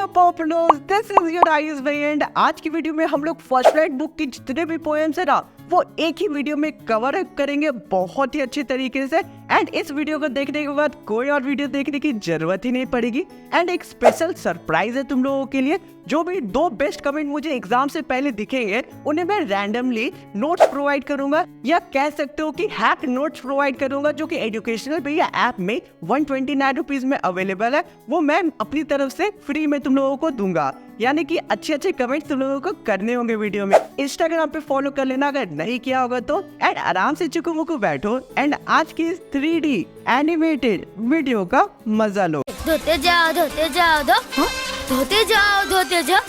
up popular, this is your eyes and आज की video में हम लोग फर्स्ट फ्लाइट बुक की जितने भी पोएम्स है ना वो एक ही वीडियो में कवर अप करेंगे बहुत ही अच्छे तरीके से। एंड इस वीडियो को देखने के बाद कोई और वीडियो देखने की जरूरत ही नहीं पड़ेगी। एंड एक स्पेशल सरप्राइज है तुम लोगों के लिए, जो भी 2 बेस्ट कमेंट मुझे एग्जाम से पहले दिखेंगे उन्हें मैं रैंडमली नोट्स प्रोवाइड करूंगा, या कह सकते हो कि हैक नोट्स प्रोवाइड करूंगा, जो कि एजुकेशनल भैया ऐप में 129 रुपीज में अवेलेबल है। वो मैं अपनी तरफ से फ्री में तुम लोगों को दूंगा, यानी कि अच्छे कमेंट तुम लोगों को करने होंगे वीडियो में। इंस्टाग्राम पे फॉलो कर लेना अगर नहीं किया होगा तो। एंड आराम से चुको मुको बैठो एंड आज की 3D एनिमेटेड वीडियो का मजा लो। धोते जाओ धोते जाओ।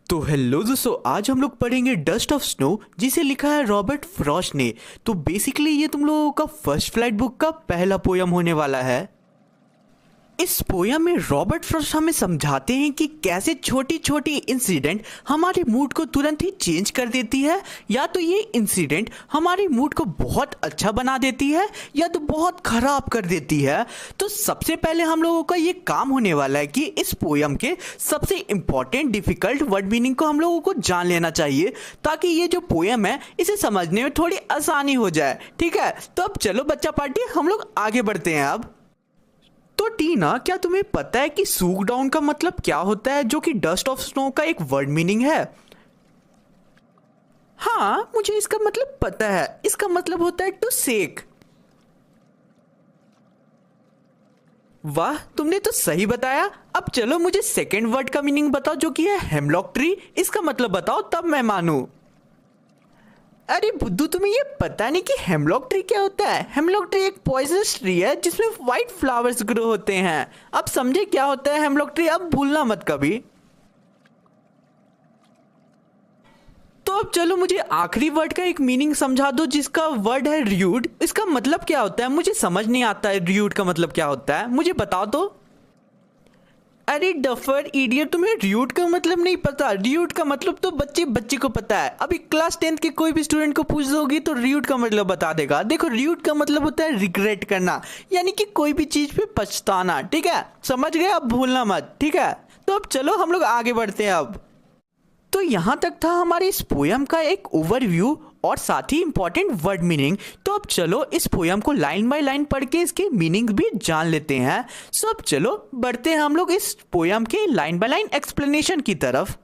तो हेलो दोस्तों, आज हम लोग पढ़ेंगे डस्ट ऑफ स्नो, जिसे लिखा है रॉबर्ट फ्रॉस्ट ने। तो बेसिकली ये तुम लोगों का फर्स्ट फ्लाइट बुक का पहला पोयम होने वाला है। इस पोयम में रॉबर्ट फ्रॉस्ट हमें समझाते हैं कि कैसे छोटी छोटी इंसिडेंट हमारे मूड को तुरंत ही चेंज कर देती है, या तो ये इंसिडेंट हमारे मूड को बहुत अच्छा बना देती है या तो बहुत खराब कर देती है। तो सबसे पहले हम लोगों का ये काम होने वाला है कि इस पोयम के सबसे इंपॉर्टेंट डिफिकल्ट वर्ड मीनिंग को हम लोगों को जान लेना चाहिए, ताकि ये जो पोयम है इसे समझने में थोड़ी आसानी हो जाए। ठीक है, तो अब चलो बच्चा पार्टी हम लोग आगे बढ़ते हैं। अब तो टीना, क्या तुम्हें पता है कि सूक डाउन का मतलब क्या होता है, जो कि डस्ट ऑफ स्नो का एक वर्ड मीनिंग है? हाँ, मुझे इसका मतलब पता है। इसका मतलब होता है टू सेक। वाह, तुमने तो सही बताया। अब चलो मुझे सेकेंड वर्ड का मीनिंग बताओ, जो कि है हेमलॉक ट्री। इसका मतलब बताओ तब मैं मानूं। अरे बुद्धू, तुम्हें ये पता नहीं कि हेमलॉक ट्री क्या होता है? हेमलॉक ट्री एक पॉइजनस ट्री है जिसमें व्हाइट फ्लावर्स ग्रो होते हैं। अब समझे क्या होता है हेमलॉक ट्री? अब भूलना मत कभी। तो अब चलो मुझे आखिरी वर्ड का एक मीनिंग समझा दो, जिसका वर्ड है र्यूड। इसका मतलब क्या होता है? मुझे समझ नहीं आता है र्यूड का मतलब क्या होता है, मुझे बताओ तो। अरे डफर इडियट, तुम्हें र्यूड का मतलब नहीं पता? र्यूड का मतलब तो बच्चे को पता है। अभी क्लास 10th के कोई भी स्टूडेंट को पूछ दोगी तो र्यूड का मतलब बता देगा। देखो, र्यूड का मतलब होता है रिग्रेट करना, यानी कि कोई भी चीज पे पछताना। ठीक है, समझ गए? अब भूलना मत। ठीक है, तो अब चलो हम लोग आगे बढ़ते हैं। अब तो यहाँ तक था हमारे इस पोयम का एक ओवरव्यू और साथ ही इंपॉर्टेंट वर्ड मीनिंग। तो अब चलो इस पोयम को लाइन बाय लाइन पढ़ के इसके मीनिंग भी जान लेते हैं। सो अब चलो बढ़ते हैं हम लोग इस पोयम के लाइन बाय लाइन एक्सप्लेनेशन की तरफ।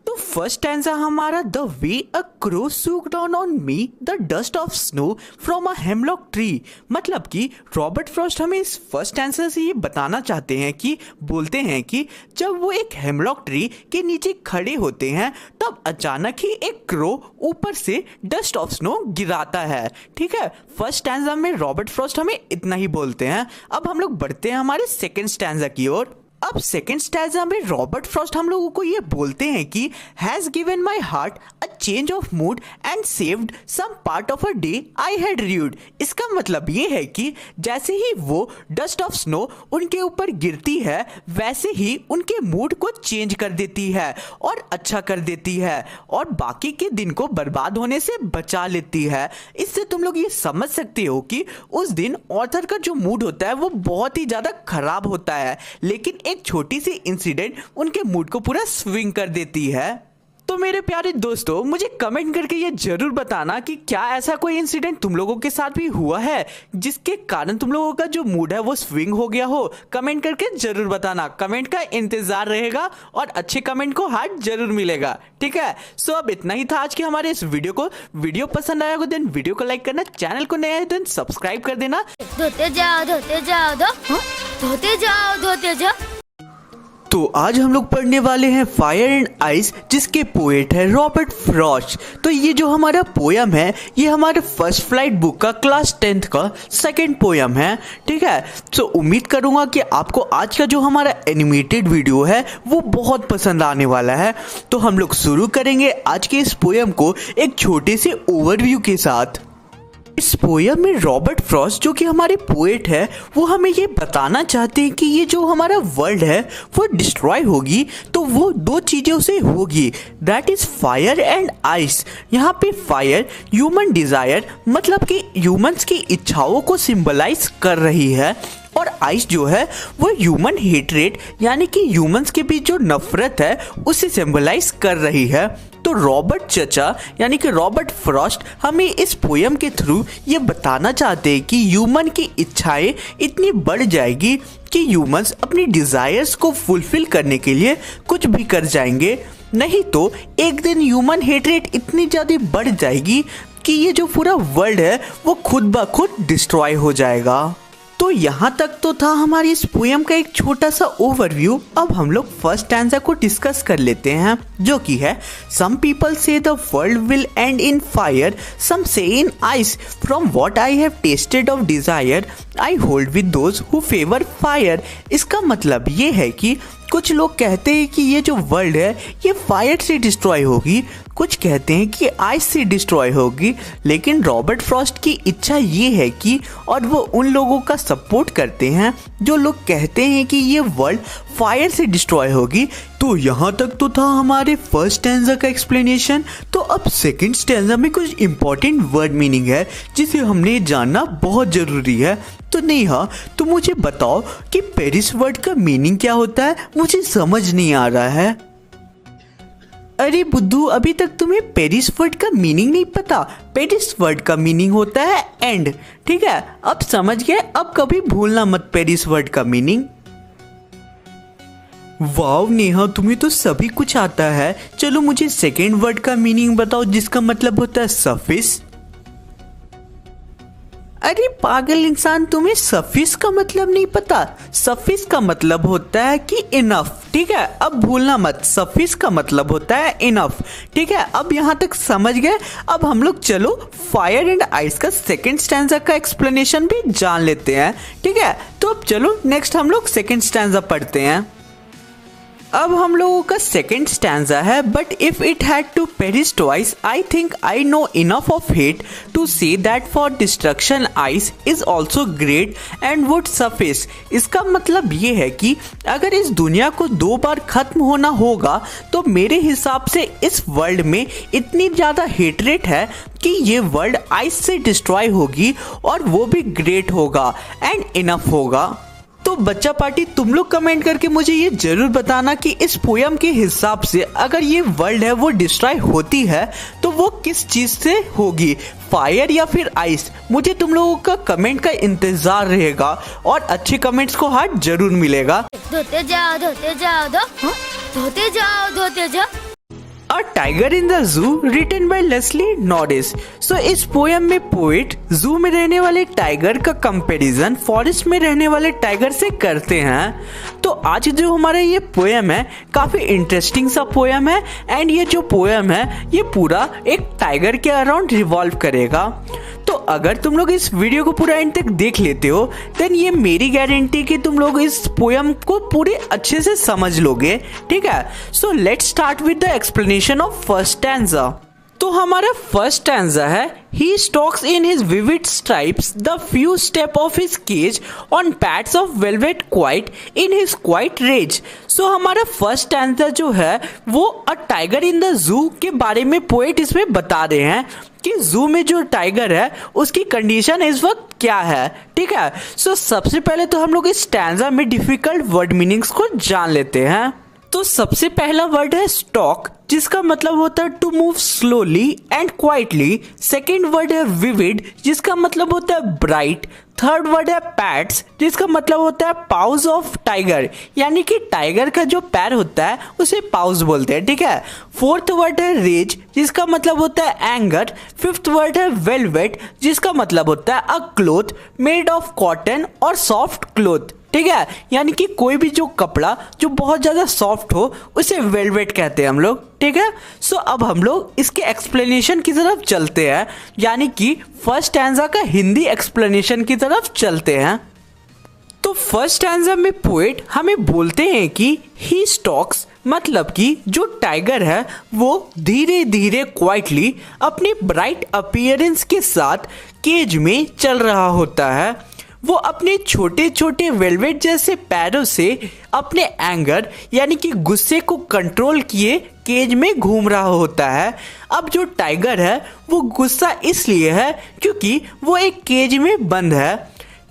तो फर्स्ट स्टैंजा हमारा, the way a crow shook down on me the dust of snow from a hemlock tree. मतलब कि रॉबर्ट फ्रॉस्ट हमें इस फर्स्ट स्टैंजा से ये बताना चाहते हैं कि बोलते हैं कि जब वो एक हेमलॉक ट्री के नीचे खड़े होते हैं तब अचानक ही एक क्रो ऊपर से डस्ट ऑफ स्नो गिराता है। ठीक है, फर्स्ट स्टैंजा में रॉबर्ट फ्रॉस्ट हमें इतना ही बोलते हैं। अब हम लोग बढ़ते हैं हमारे सेकेंड स्टैंजा की ओर। अब सेकेंड स्टैंजा में रॉबर्ट फ्रॉस्ट हम लोगों को ये बोलते हैं कि has given my heart a change of mood and saved some part of a day I had rued. इसका मतलब ये है कि जैसे ही वो डस्ट ऑफ स्नो उनके ऊपर गिरती है वैसे ही उनके मूड को चेंज कर देती है और अच्छा कर देती है, और बाकी के दिन को बर्बाद होने से बचा लेती है। इससे तुम लोग ये समझ सकते हो कि उस दिन ऑथर का जो मूड होता है वो बहुत ही ज़्यादा खराब होता है, लेकिन एक छोटी सी इंसिडेंट उनके मूड को पूरा स्विंग कर देती है। तो मेरे प्यारे दोस्तों, मुझे कमेंट करके ये जरूर बताना कि क्या ऐसा कोई इंसिडेंट तुम लोगों के साथ भी हुआ है जिसके कारण तुम लोगों का जो मूड है वो स्विंग हो गया हो। कमेंट करके जरूर बताना, कमेंट का इंतजार रहेगा और अच्छे कमेंट को हार्ट जरूर मिलेगा। ठीक है, सो अब इतना ही था आज के हमारे इस वीडियो पसंद आया हो देन वीडियो को लाइक करना, चैनल को नया है देन सब्सक्राइब कर देना। धोते जाओ। तो आज हम लोग पढ़ने वाले हैं फायर एंड आइस, जिसके पोएट है रॉबर्ट फ्रॉस्ट। तो ये जो हमारा पोयम है ये हमारे फर्स्ट फ्लाइट बुक का क्लास 10th का सेकंड पोयम है। ठीक है, तो उम्मीद करूंगा कि आपको आज का जो हमारा एनिमेटेड वीडियो है वो बहुत पसंद आने वाला है। तो हम लोग शुरू करेंगे आज के इस पोयम को एक छोटे से ओवरव्यू के साथ। इस पोयम में रॉबर्ट फ्रॉस्ट, जो कि हमारे पोएट है, वो हमें ये बताना चाहते हैं कि ये जो हमारा वर्ल्ड है वो डिस्ट्रॉय होगी तो वो 2 चीज़ों से होगी, that is fire and ice. यहाँ पे फायर ह्यूमन डिजायर मतलब कि ह्यूमंस की इच्छाओं को सिंबलाइज कर रही है, और आइस जो है वो ह्यूमन हेट्रेट यानी कि ह्यूमंस के बीच जो नफरत है उसे सिंबलाइज कर रही है। तो रॉबर्ट चचा यानी कि रॉबर्ट फ्रॉस्ट हमें इस पोयम के थ्रू ये बताना चाहते हैं कि ह्यूमन की इच्छाएं इतनी बढ़ जाएगी कि ह्यूमंस अपनी डिजायर्स को फुलफिल करने के लिए कुछ भी कर जाएंगे, नहीं तो एक दिन ह्यूमन हेट्रेट इतनी ज़्यादा बढ़ जाएगी कि ये जो पूरा वर्ल्ड है वो खुद ब खुद डिस्ट्रॉय हो जाएगा। तो यहाँ तक तो था हमारी इस पोयम का एक छोटा सा ओवरव्यू। अब हम लोग फर्स्ट स्टैंजा को डिस्कस कर लेते हैं, जो कि है some people say the world will end in fire, some say in ice, from what I have tasted of desire I hold with those who favour fire. इसका मतलब ये है कि कुछ लोग कहते हैं कि ये जो वर्ल्ड है ये फायर से डिस्ट्रॉय होगी, कुछ कहते हैं कि आइस से डिस्ट्रॉय होगी, लेकिन रॉबर्ट फ्रॉस्ट की इच्छा ये है कि, और वो उन लोगों का सपोर्ट करते हैं जो लोग कहते हैं कि ये वर्ल्ड फायर से डिस्ट्रॉय होगी। तो यहाँ तक तो था हमारे फर्स्ट स्टैंजा का एक्सप्लेनेशन। तो अब सेकंड स्टैंजा में कुछ इंपॉर्टेंट वर्ड मीनिंग है जिसे हमने जानना बहुत ज़रूरी है। तो नेहा तुम मुझे बताओ कि पेरिस वर्ड का मीनिंग क्या होता है, मुझे समझ नहीं आ रहा है। अरे बुद्धू, अभी तक तुम्हें पेरिस वर्ड का मीनिंग नहीं पता? पेरिस वर्ड का मीनिंग होता है एंड, ठीक है? अब समझ गए, अब कभी भूलना मत पेरिस वर्ड का मीनिंग। वाव नेहा, तुम्हें तो सभी कुछ आता है। चलो मुझे सेकेंड वर्ड का मीनिंग बताओ जिसका मतलब होता है सफिस। अरे पागल इंसान, तुम्हें सफिस का मतलब नहीं पता? सफिस का मतलब होता है कि इनफ, ठीक है? अब भूलना मत, सफिस का मतलब होता है इनफ, ठीक है? अब यहाँ तक समझ गए। अब हम लोग चलो फायर एंड आइस का सेकेंड स्टैंजा का एक्सप्लेनेशन भी जान लेते हैं, ठीक है? तो अब चलो नेक्स्ट हम लोग सेकेंड स्टैंजा पढ़ते हैं। अब हम लोगों का सेकेंड स्टैंजा है, but if it had to perish twice I think I know enough of hate to say that for destruction ice is also great and would suffice. इसका मतलब ये है कि अगर इस दुनिया को 2 बार खत्म होना होगा तो मेरे हिसाब से इस वर्ल्ड में इतनी ज़्यादा हेटरेट है कि ये वर्ल्ड आइस से डिस्ट्रॉय होगी और वो भी ग्रेट होगा एंड इनफ होगा। तो बच्चा पार्टी, तुम लोग कमेंट करके मुझे ये जरूर बताना कि इस पोयम के हिसाब से अगर ये वर्ल्ड है वो डिस्ट्रॉय होती है तो वो किस चीज से होगी, फायर या फिर आइस? मुझे तुम लोगों का कमेंट का इंतजार रहेगा और अच्छे कमेंट्स को हार्ट जरूर मिलेगा। धोते जाओ धोते जाओ धोते जाओ धोते जाओ। A Tiger in the Zoo written by Leslie Norris। So इस पोयम में पोएट जू में रहने वाले टाइगर का कंपैरिजन फॉरेस्ट में रहने वाले टाइगर से करते हैं। तो आज जो हमारा ये पोयम है काफ़ी इंटरेस्टिंग सा पोयम है एंड ये जो पोयम है ये पूरा एक टाइगर के अराउंड रिवॉल्व करेगा। तो अगर तुम लोग इस वीडियो को पूरा एंड तक देख लेते हो देन ये मेरी गारंटी कि तुम लोग इस पोयम को पूरे अच्छे से समझ लोगे, ठीक है? So let's start with the explanation of first stanza. तो हमारा फर्स्ट स्टैंजा है, he stalks in his vivid stripes the few step of his cage on pads of velvet quiet in his quiet rage। so हमारा first stanza जो है वो अ tiger in the zoo के बारे में पोएट इसमें बता रहे हैं कि जू में जो टाइगर है उसकी कंडीशन इस वक्त क्या है, ठीक है? सो सबसे पहले तो हम लोग इस स्टैंजा में डिफिकल्ट वर्ड मीनिंग्स को जान लेते हैं। तो सबसे पहला वर्ड है स्टॉक, जिसका मतलब होता है to move slowly and quietly. Second word है विविड, जिसका मतलब होता है ब्राइट। थर्ड वर्ड है पैट्स, जिसका मतलब होता है पाउज ऑफ टाइगर, यानी कि टाइगर का जो पैर होता है उसे पाउज बोलते हैं, ठीक है? फोर्थ वर्ड है रेज, जिसका मतलब होता है एंगर। फिफ्थ वर्ड है वेलवेट, जिसका मतलब होता है a cloth made of cotton और सॉफ्ट क्लोथ, ठीक है? यानी कि कोई भी जो कपड़ा जो बहुत ज़्यादा सॉफ्ट हो उसे वेलवेट कहते हैं हम लोग, ठीक है? सो अब हम लोग इसके एक्सप्लेनेशन की तरफ चलते हैं, यानी कि फर्स्ट स्टैंजा का हिंदी एक्सप्लेनेशन की तरफ चलते हैं। तो फर्स्ट स्टैंजा में पोएट हमें बोलते हैं कि ही स्टॉक्स, मतलब कि जो टाइगर है वो धीरे धीरे क्वाइटली अपनी ब्राइट अपीयरेंस के साथ केज में चल रहा होता है। वो अपने छोटे छोटे वेलवेट जैसे पैरों से अपने एंगर यानी कि गुस्से को कंट्रोल किए केज में घूम रहा होता है। अब जो टाइगर है वो गुस्सा इसलिए है क्योंकि वो एक केज में बंद है।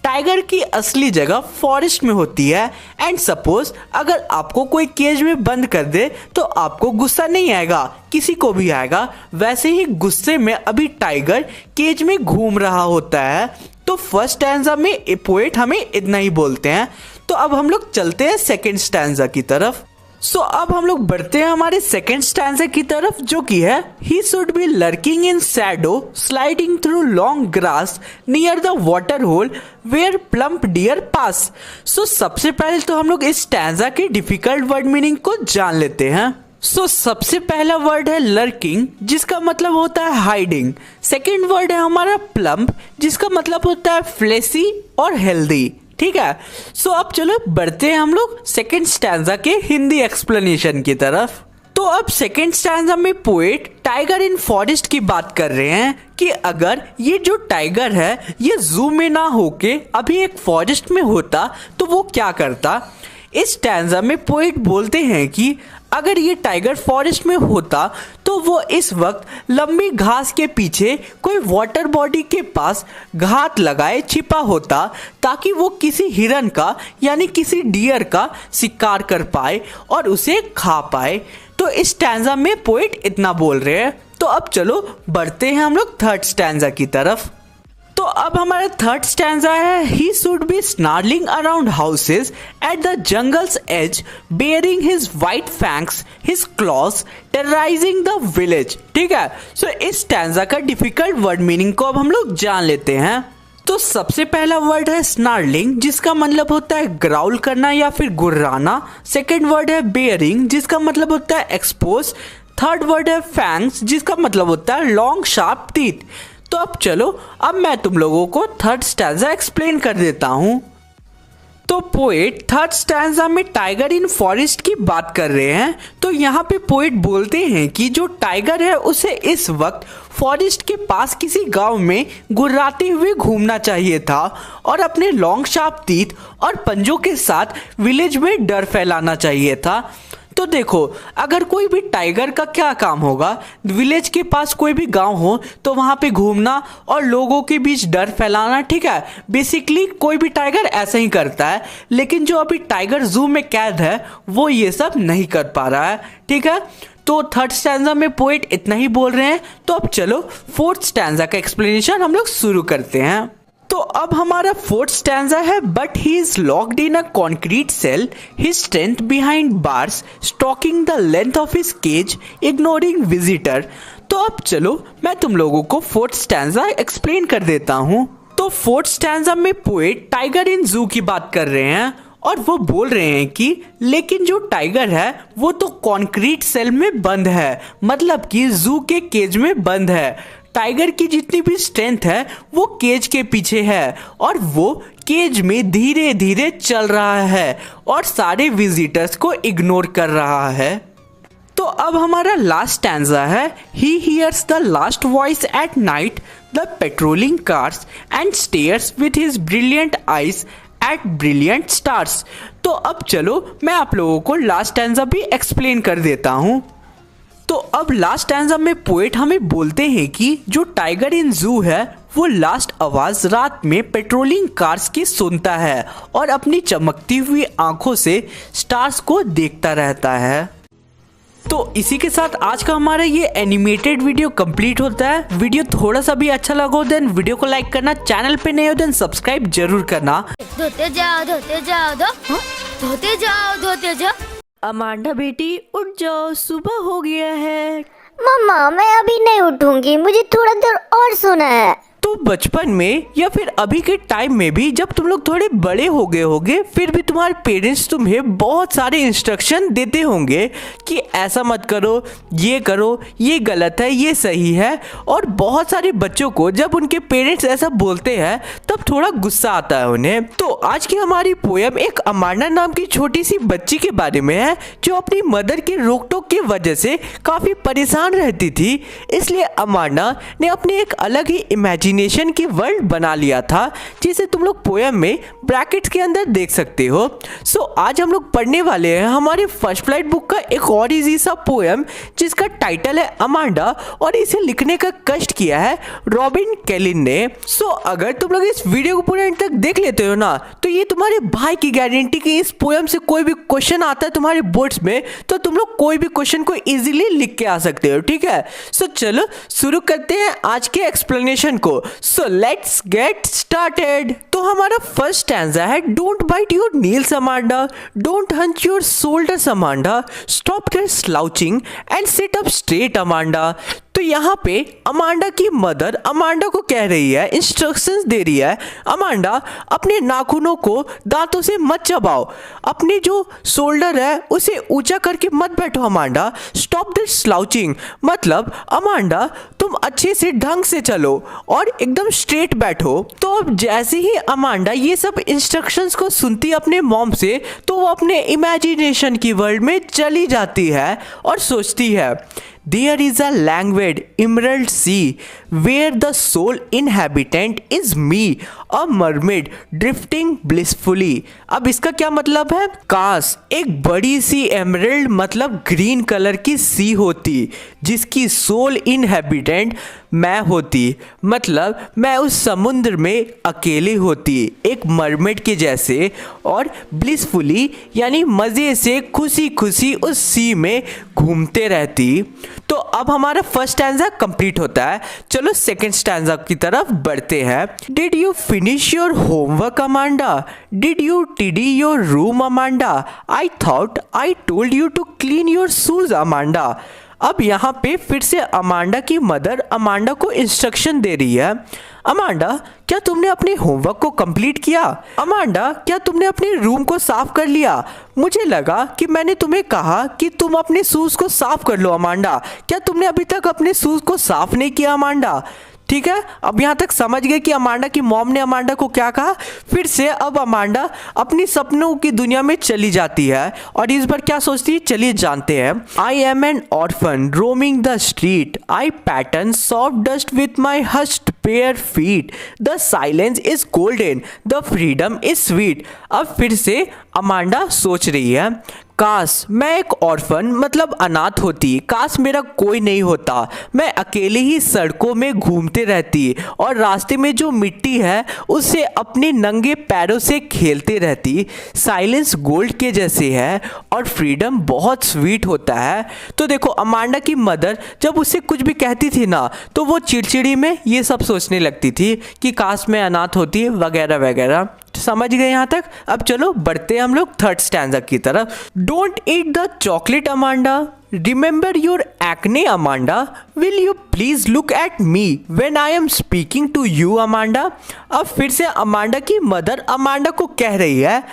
टाइगर की असली जगह फॉरेस्ट में होती है। एंड सपोज अगर आपको कोई केज में बंद कर दे तो आपको गुस्सा नहीं आएगा, किसी को भी आएगा। वैसे ही गुस्से में अभी टाइगर केज में घूम रहा होता है। तो फर्स्ट स्टैंजा में पोएट हमें इतना ही बोलते हैं। तो अब हम लोग चलते हैं सेकेंड स्टैंजा की तरफ। सो अब हम लोग बढ़ते हैं हमारे सेकेंड स्टैंजा की तरफ, जो कि है he should be lurking in shadow sliding through long grass near the water hole where plump deer pass. So सबसे पहले तो हम लोग इस स्टैंजा के डिफिकल्ट वर्ड मीनिंग को जान लेते हैं। सबसे पहला वर्ड है लर्किंग, जिसका मतलब होता है हाइडिंग। सेकेंड वर्ड है हमारा प्लम्प, जिसका मतलब होता है फ्लेसी और हेल्दी। ठीक है। अब चलो बढ़ते हैं हम लोग सेकेंड स्टैंजा के हिंदी एक्सप्लेनेशन की तरफ। तो अब सेकेंड स्टैंजा में पोएट टाइगर इन फॉरेस्ट की बात कर रहे हैं कि अगर ये जो टाइगर है ये जू में ना होके अभी एक फॉरेस्ट में होता तो वो क्या करता। इस स्टैंजा में पोएट बोलते हैं कि अगर ये टाइगर फॉरेस्ट में होता तो वो इस वक्त लंबी घास के पीछे कोई वाटर बॉडी के पास घात लगाए छिपा होता, ताकि वो किसी हिरन का यानी किसी डियर का शिकार कर पाए और उसे खा पाए। तो इस स्टैंजा में पोएट इतना बोल रहे हैं। तो अब चलो बढ़ते हैं हम लोग थर्ड स्टैंजा की तरफ। तो अब हमारा थर्ड स्टैंजा है he should be snarling around houses at the jungle's edge baring his white fangs his claws terrorising the village. ठीक है। इस स्टैंजा का डिफिकल्ट वर्ड मीनिंग को अब हम लोग जान लेते हैं। तो सबसे पहला वर्ड है स्नार्लिंग, जिसका मतलब होता है ग्राउल करना या फिर गुर्राना। सेकेंड वर्ड है बेयरिंग, जिसका मतलब होता है एक्सपोज। थर्ड वर्ड है फैंक्स, जिसका मतलब होता है लॉन्ग शार्प टीथ। तो अब चलो अब मैं तुम लोगों को थर्ड स्टैंजा एक्सप्लेन कर देता हूं। तो पोएट थर्ड स्टैंजा में टाइगर इन फॉरेस्ट की बात कर रहे हैं। तो यहाँ पे पोएट बोलते हैं कि जो टाइगर है उसे इस वक्त फॉरेस्ट के पास किसी गांव में गुर्राते हुए घूमना चाहिए था और अपने लॉन्ग शार्प टीथ और पंजों के साथ विलेज में डर फैलाना चाहिए था। तो देखो अगर कोई भी टाइगर का क्या काम होगा, विलेज के पास कोई भी गांव हो तो वहां पे घूमना और लोगों के बीच डर फैलाना। ठीक है। बेसिकली कोई भी टाइगर ऐसा ही करता है, लेकिन जो अभी टाइगर जू में कैद है वो ये सब नहीं कर पा रहा है। ठीक है। तो थर्ड स्टैंजा में पोएट इतना ही बोल रहे हैं। तो अब चलो फोर्थ स्टैंजा का एक्सप्लेनेशन हम लोग शुरू करते हैं। तो अब हमारा फोर्थ स्टैंजा है but he is locked in a concrete cell, his strength behind bars stalking the length of his cage ignoring visitor. तो अब चलो मैं तुम लोगों को फोर्थ स्टैंजा एक्सप्लेन कर देता हूँ। तो फोर्थ स्टैंजा में पोएट टाइगर इन जू की बात कर रहे हैं और वो बोल रहे हैं कि लेकिन जो टाइगर है वो तो कॉन्क्रीट सेल में बंद है, मतलब कि जू के केज में बंद है। टाइगर की जितनी भी स्ट्रेंथ है वो केज के पीछे है और वो केज में धीरे धीरे चल रहा है और सारे विजिटर्स को इग्नोर कर रहा है। तो अब हमारा लास्ट स्टैंजा है he hears the last voice at night the patrolling cars and stares with his brilliant eyes at brilliant stars. तो अब चलो मैं आप लोगों को लास्ट स्टैंजा भी एक्सप्लेन कर देता हूँ। तो अब लास्ट स्टैंजा में पोएट हमें बोलते हैं कि जो टाइगर इन जू है वो लास्ट आवाज रात में पेट्रोलिंग कार्स की सुनता है और अपनी चमकती हुई आंखों से स्टार्स को देखता रहता है। तो इसी के साथ आज का हमारा ये एनिमेटेड वीडियो कंप्लीट होता है। वीडियो थोड़ा सा भी अच्छा लगा हो देन वीडियो को लाइक करना, चैनल पे नए हो देन सब्सक्राइब जरूर करना। धोते जाओ धोते जाओ। अमांडा बेटी उठ जाओ, सुबह हो गया है। मम्मा मैं अभी नहीं उठूंगी, मुझे थोड़ा देर और सोना है। तो बचपन में या फिर अभी के टाइम में भी जब तुम लोग थोड़े बड़े हो गए होगे फिर भी तुम्हारे पेरेंट्स तुम्हें बहुत सारे इंस्ट्रक्शन देते होंगे कि ऐसा मत करो, ये गलत है, ये सही है। और बहुत सारे बच्चों को जब उनके पेरेंट्स ऐसा बोलते हैं तब थोड़ा गुस्सा आता है उन्हें। तो आज की हमारी पोयम एक अमांडा नाम की छोटी सी बच्ची के बारे में है जो अपनी मदर के रोक टोक की वजह से काफ़ी परेशान रहती थी। इसलिए अमांडा ने अपनी एक अलग ही इमेजिनेशन इमेजिनेशन की वर्ल्ड बना लिया था, जिसे तुम लोग पोएम में ब्रैकेट्स के अंदर देख सकते हो। सो आज हम लोग पढ़ने वाले हैं हमारे फर्स्ट फ्लाइट बुक का एक और इजी सा पोएम, जिसका टाइटल है अमांडा, और इसे लिखने का कष्ट किया है रॉबिन कैलिन ने। सो अगर तुम लोग इस वीडियो को पूरे एंड तक देख लेते हो ना, तो ये तुम्हारे भाई की गारंटी कि इस पोएम से कोई भी क्वेश्चन आता है तुम्हारे बोर्ड्स में, तो तुम लोग कोई भी क्वेश्चन को इजीली लिख के आ सकते हो, ठीक है। सो चलो शुरू करते हैं आज के एक्सप्लेनेशन को। So let's get started. तो हमारा फर्स्ट स्टैंजा है, don't bite your nails Amanda, don't hunch your shoulders Amanda, stop there slouching and sit up straight Amanda. तो यहाँ पे अमांडा की मदर अमांडा को कह रही है, इंस्ट्रक्शंस दे रही है, अमांडा अपने नाखूनों को दांतों से मत चबाओ, अपनी जो शोल्डर है उसे ऊंचा करके मत बैठो अमांडा, स्टॉप दैट स्लाउचिंग, मतलब अमांडा तुम अच्छे से ढंग से चलो और एकदम स्ट्रेट बैठो। तो अब जैसे ही अमांडा ये सब इंस्ट्रक्शंस को सुनती है अपने मॉम से, तो वो अपने इमेजिनेशन की वर्ल्ड में चली जाती है और सोचती है, There is a languid emerald sea where the sole inhabitant is me, a mermaid drifting blissfully। अब इसका क्या मतलब है? काश एक बड़ी सी एमरल्ड मतलब ग्रीन कलर की सी होती, जिसकी सोल इनहेबिटेंट मैं होती, मतलब मैं उस समुद्र में अकेली होती एक मरमेड के जैसे, और ब्लिसफुली यानी मज़े से खुशी खुशी उस सी में घूमते रहती। तो अब हमारा फर्स्ट स्टैंजा कंप्लीट होता है। चलो सेकंड स्टैंजा की तरफ बढ़ते हैं। Did you finish your homework Amanda, did you tidy your room Amanda, I thought I told you to clean your shoes Amanda. अब यहाँ पे फिर से अमांडा की मदर अमांडा को इंस्ट्रक्शन दे रही है, अमांडा क्या तुमने अपने होमवर्क को कंप्लीट किया, अमांडा क्या तुमने अपने रूम को साफ कर लिया, मुझे लगा कि मैंने तुम्हें कहा कि तुम अपने शूज को साफ कर लो अमांडा, क्या तुमने अभी तक अपने शूज को साफ नहीं किया अमांडा। ठीक है, अब यहाँ तक समझ गए कि अमांडा की मॉम ने अमांडा को क्या कहा। फिर से अब अमांडा अपनी सपनों की दुनिया में चली जाती है और इस बार क्या सोचती है, चलिए जानते हैं। I am an orphan roaming the street, I pattern soft dust with my hushed bare feet, the silence is golden, the freedom is sweet। अब फिर से अमांडा सोच रही है, काश मैं एक ऑर्फन मतलब अनाथ होती, काश मेरा कोई नहीं होता, मैं अकेले ही सड़कों में घूमते रहती और रास्ते में जो मिट्टी है उससे अपने नंगे पैरों से खेलते रहती, साइलेंस गोल्ड के जैसे है और फ्रीडम बहुत स्वीट होता है। तो देखो अमांडा की मदर जब उससे कुछ भी कहती थी ना, तो वो चिड़चिड़ी में ये सब सोचने लगती थी कि काश मैं अनाथ होती वगैरह वगैरह। समझ गए यहाँ तक। अब चलो बढ़ते हैं हम लोग थर्ड स्टैंजा की तरफ। Don't eat the chocolate Amanda, remember your acne Amanda, will you please look at me when I am speaking to you Amanda. अब फिर से अमांडा की मदर अमांडा को कह रही है,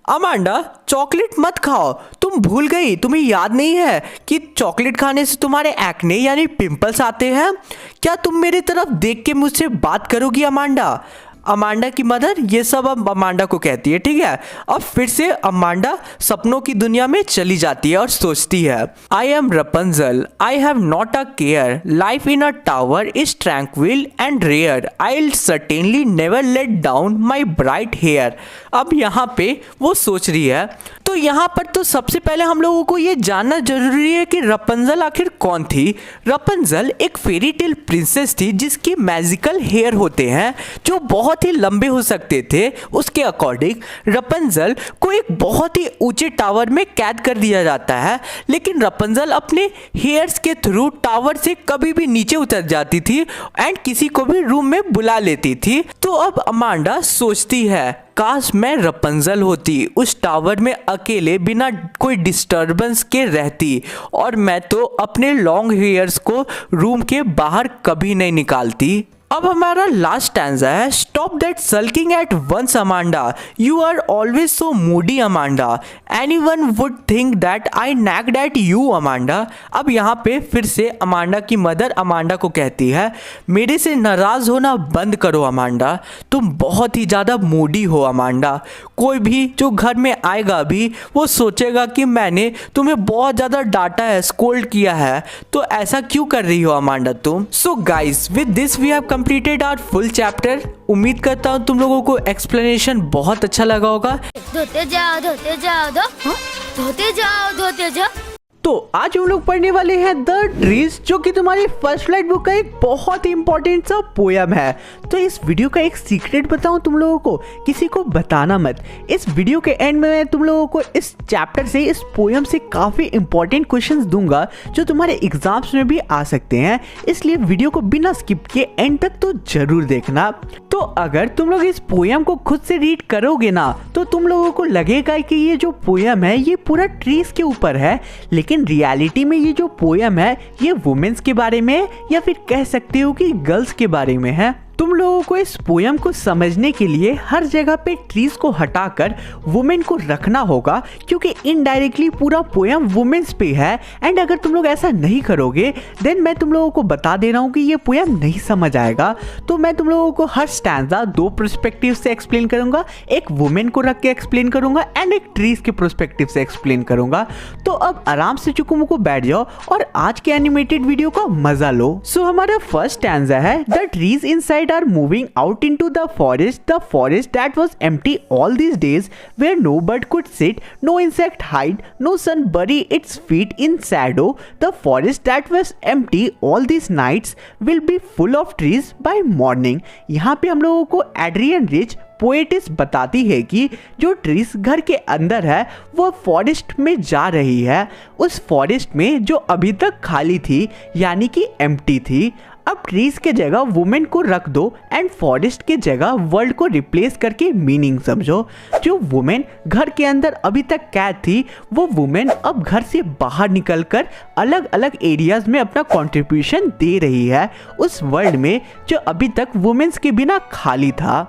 अमांडा चॉकलेट मत खाओ, तुम भूल गई, तुम्हें याद नहीं है कि चॉकलेट खाने से तुम्हारे एक्ने यानी पिंपल्स आते हैं, क्या तुम मेरी तरफ देख के मुझसे बात करोगी अमांडा। अमांडा की मदर ये सब अब अमांडा को कहती है, ठीक है। अब फिर से अमांडा सपनों की दुनिया में चली जाती है और सोचती है, I am Rapunzel, I have not a care, life in a tower is tranquil and rare, I will certainly never let down my bright hair. अब यहाँ पे वो सोच रही है, तो यहाँ पर तो सबसे पहले हम लोगों को ये जानना जरूरी है कि रपंजल आखिर कौन थी। रपंजल एक फेरी टेल प्रिंसेस थी जिसके मैजिकल हेयर होते हैं जो बहुत ही लंबे हो सकते थे। उसके अकॉर्डिंग रपंजल को एक बहुत ही ऊंचे टावर में कैद कर दिया जाता है, लेकिन रपंजल अपने हेयर्स के थ्रू टावर से कभी भी नीचे उतर जाती थी एंड किसी को भी रूम में बुला लेती थी। तो अब अमांडा सोचती है, काश मैं रपंजल होती, उस टावर में अकेले बिना कोई डिस्टर्बेंस के रहती और मैं तो अपने लॉन्ग हेयर्स को रूम के बाहर कभी नहीं निकालती। अब हमारा लास्ट स्टैंजा है, Stop that sulking at once, Amanda. You are always so moody, Amanda. Anyone would think that I nagged at you, Amanda. अब यहाँ पे फिर से अमांडा की मदर अमांडा को कहती है, मेरे से नाराज़ होना बंद करो अमांडा, तुम बहुत ही ज़्यादा मूडी हो अमांडा। कोई भी जो घर में आएगा भी वो सोचेगा कि मैंने तुम्हें बहुत ज़्यादा डांटा है, स्कोल्ड किया है, तो ऐसा क्यों कर रही हो अमांडा तुम। So guys, with this we have completed our full chapter. उम्मीद करता हूँ तुम लोगों को एक्सप्लेनेशन बहुत अच्छा लगा होगा। धोते जाओ धोते जाओ धोते जाओ धोते जाओ। तो आज हम लोग पढ़ने वाले हैं द ट्रीज, जो कि तुम्हारी फर्स्ट फ्लाइट बुक का एक बहुत ही इंपॉर्टेंट सा पोयम है। तो इस वीडियो का एक सीक्रेट बताऊं तुम लोगों को, किसी को बताना मत। इस वीडियो के एंड में मैं तुम लोगों को इस चैप्टर से, इस पोयम से काफ़ी इंपॉर्टेंट क्वेश्चंस दूंगा जो तुम्हारे एग्जाम्स में भी आ सकते हैं, इसलिए वीडियो को बिना स्किप किए एंड तक तो जरूर देखना। तो अगर तुम लोग इस पोयम को खुद से रीड करोगे ना, तो तुम लोगों को लगेगा कि ये जो पोयम है ये पूरा ट्रीज के ऊपर है, लेकिन रियलिटी में ये जो पोयम है ये वुमेन्स के बारे में, या फिर कह सकते हो कि गर्ल्स के बारे में है। तुम लोगों को इस पोयम को समझने के लिए हर जगह पे ट्रीज को हटाकर वुमेन को रखना होगा, क्योंकि इनडायरेक्टली पूरा पोयम वुमेन्स पे है। एंड अगर तुम लोग ऐसा नहीं करोगे देन मैं तुम लोगों को बता दे रहा हूँ कि ये पोयम नहीं समझ आएगा। तो मैं तुम लोगों को हर स्टैंजा दो पर्सपेक्टिव से एक्सप्लेन करूंगा, एक वुमेन को रख के एक्सप्लेन करूंगा एंड एक ट्रीज के पर्सपेक्टिव से एक्सप्लेन करूंगा। तो अब आराम से चुकू बैठ जाओ और आज के एनिमेटेड वीडियो का मजा लो। सो हमारा फर्स्ट स्टैंजा है, the trees inside are moving out into the forest that was empty all these days, where no bird could sit, no insect hide, no sun bury its feet in shadow. The forest that was empty all these nights will be full of trees by morning. यहाँ पे हम लोगों को Adrian rich poet's बताती है कि जो trees घर के अंदर है वो फॉरेस्ट में जा रही है, उस फॉरेस्ट में जो अभी तक खाली थी यानी कि एम्प्टी थी। अब ट्रीज के जगह वुमेन को रख दो एंड फॉरेस्ट के जगह वर्ल्ड को रिप्लेस करके मीनिंग समझो। जो वुमेन घर के अंदर अभी तक कैद थी, वो वुमेन अब घर से बाहर निकलकर अलग अलग एरियाज में अपना कंट्रीब्यूशन दे रही है उस वर्ल्ड में जो अभी तक वुमेन्स के बिना खाली था।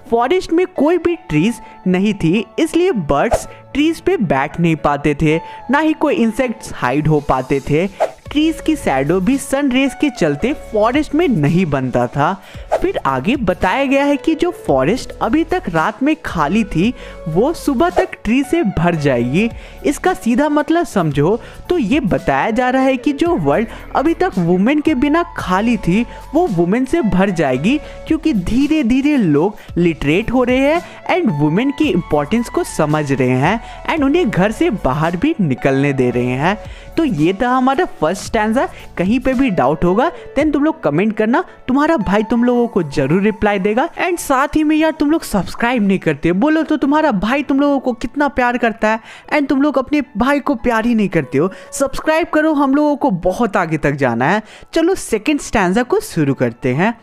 फॉरेस्ट में कोई भी ट्रीज नहीं थी, इसलिए बर्ड्स ट्रीज पे बैठ नहीं पाते थे, ना ही कोई इंसेक्ट्स हाइड हो पाते थे। ट्रीज की शैडो भी सन रेज के चलते फॉरेस्ट में नहीं बनता था। फिर आगे बताया गया है कि जो फॉरेस्ट अभी तक रात में खाली थी वो सुबह तक ट्री से भर जाएगी। इसका सीधा मतलब समझो तो ये बताया जा रहा है कि जो वर्ल्ड अभी तक वुमेन के बिना खाली थी वो वुमेन से भर जाएगी, क्योंकि धीरे धीरे लोग लिटरेट हो रहे हैं एंड वुमेन की इम्पोर्टेंस को समझ रहे हैं एंड उन्हें घर से बाहर भी निकलने दे रहे हैं। तो ये था हमारा फर्स्ट स्टैंजा। कहीं पे भी डाउट होगा देन तुम लोग कमेंट करना, तुम्हारा भाई तुम लोगों को जरूर रिप्लाई देगा। एंड साथ ही में यार तुम लोग सब्सक्राइब नहीं करते, बोलो तो तुम्हारा भाई तुम लोगों को कितना प्यार करता है एंड तुम लोग अपने भाई को प्यार ही नहीं करते हो। सब्सक्राइब करो, हम लोगों को बहुत आगे तक जाना है। चलो सेकेंड स्टैंजा को शुरू करते हैं।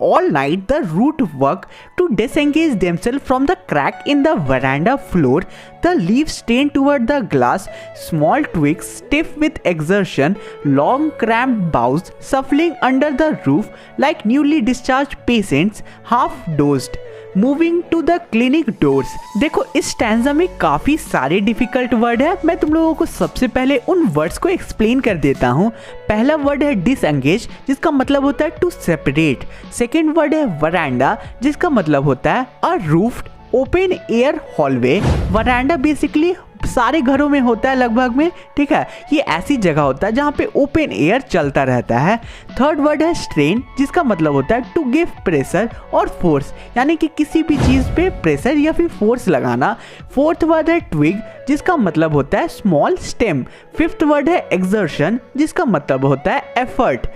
All night the root work to disengage themselves from the crack in the veranda floor. The leaves strain toward the glass, small twigs stiff with exertion, long cramped boughs shuffling under the roof like newly discharged patients, half dozed. Moving to the clinic doors. देखो इस stanza में काफ़ी सारे difficult word है, मैं तुम लोगों को सबसे पहले उन वर्ड्स को एक्सप्लेन कर देता हूँ। पहला वर्ड है डिसएंगेज, जिसका मतलब होता है टू सेपरेट। सेकेंड वर्ड है वरांडा, जिसका मतलब होता है अ रूफ्ड ओपन एयर हॉलवे। वरांडा बेसिकली सारे घरों में होता है लगभग में, ठीक है। ये ऐसी जगह होता है जहाँ पे ओपन एयर चलता रहता है। थर्ड वर्ड है स्ट्रेन, जिसका मतलब होता है टू गिव प्रेशर और फोर्स, यानी कि किसी भी चीज़ पे प्रेशर या फिर फोर्स लगाना। फोर्थ वर्ड है ट्विग, जिसका मतलब होता है स्मॉल स्टेम। फिफ्थ वर्ड है एक्सर्शन, जिसका मतलब होता है एफर्ट।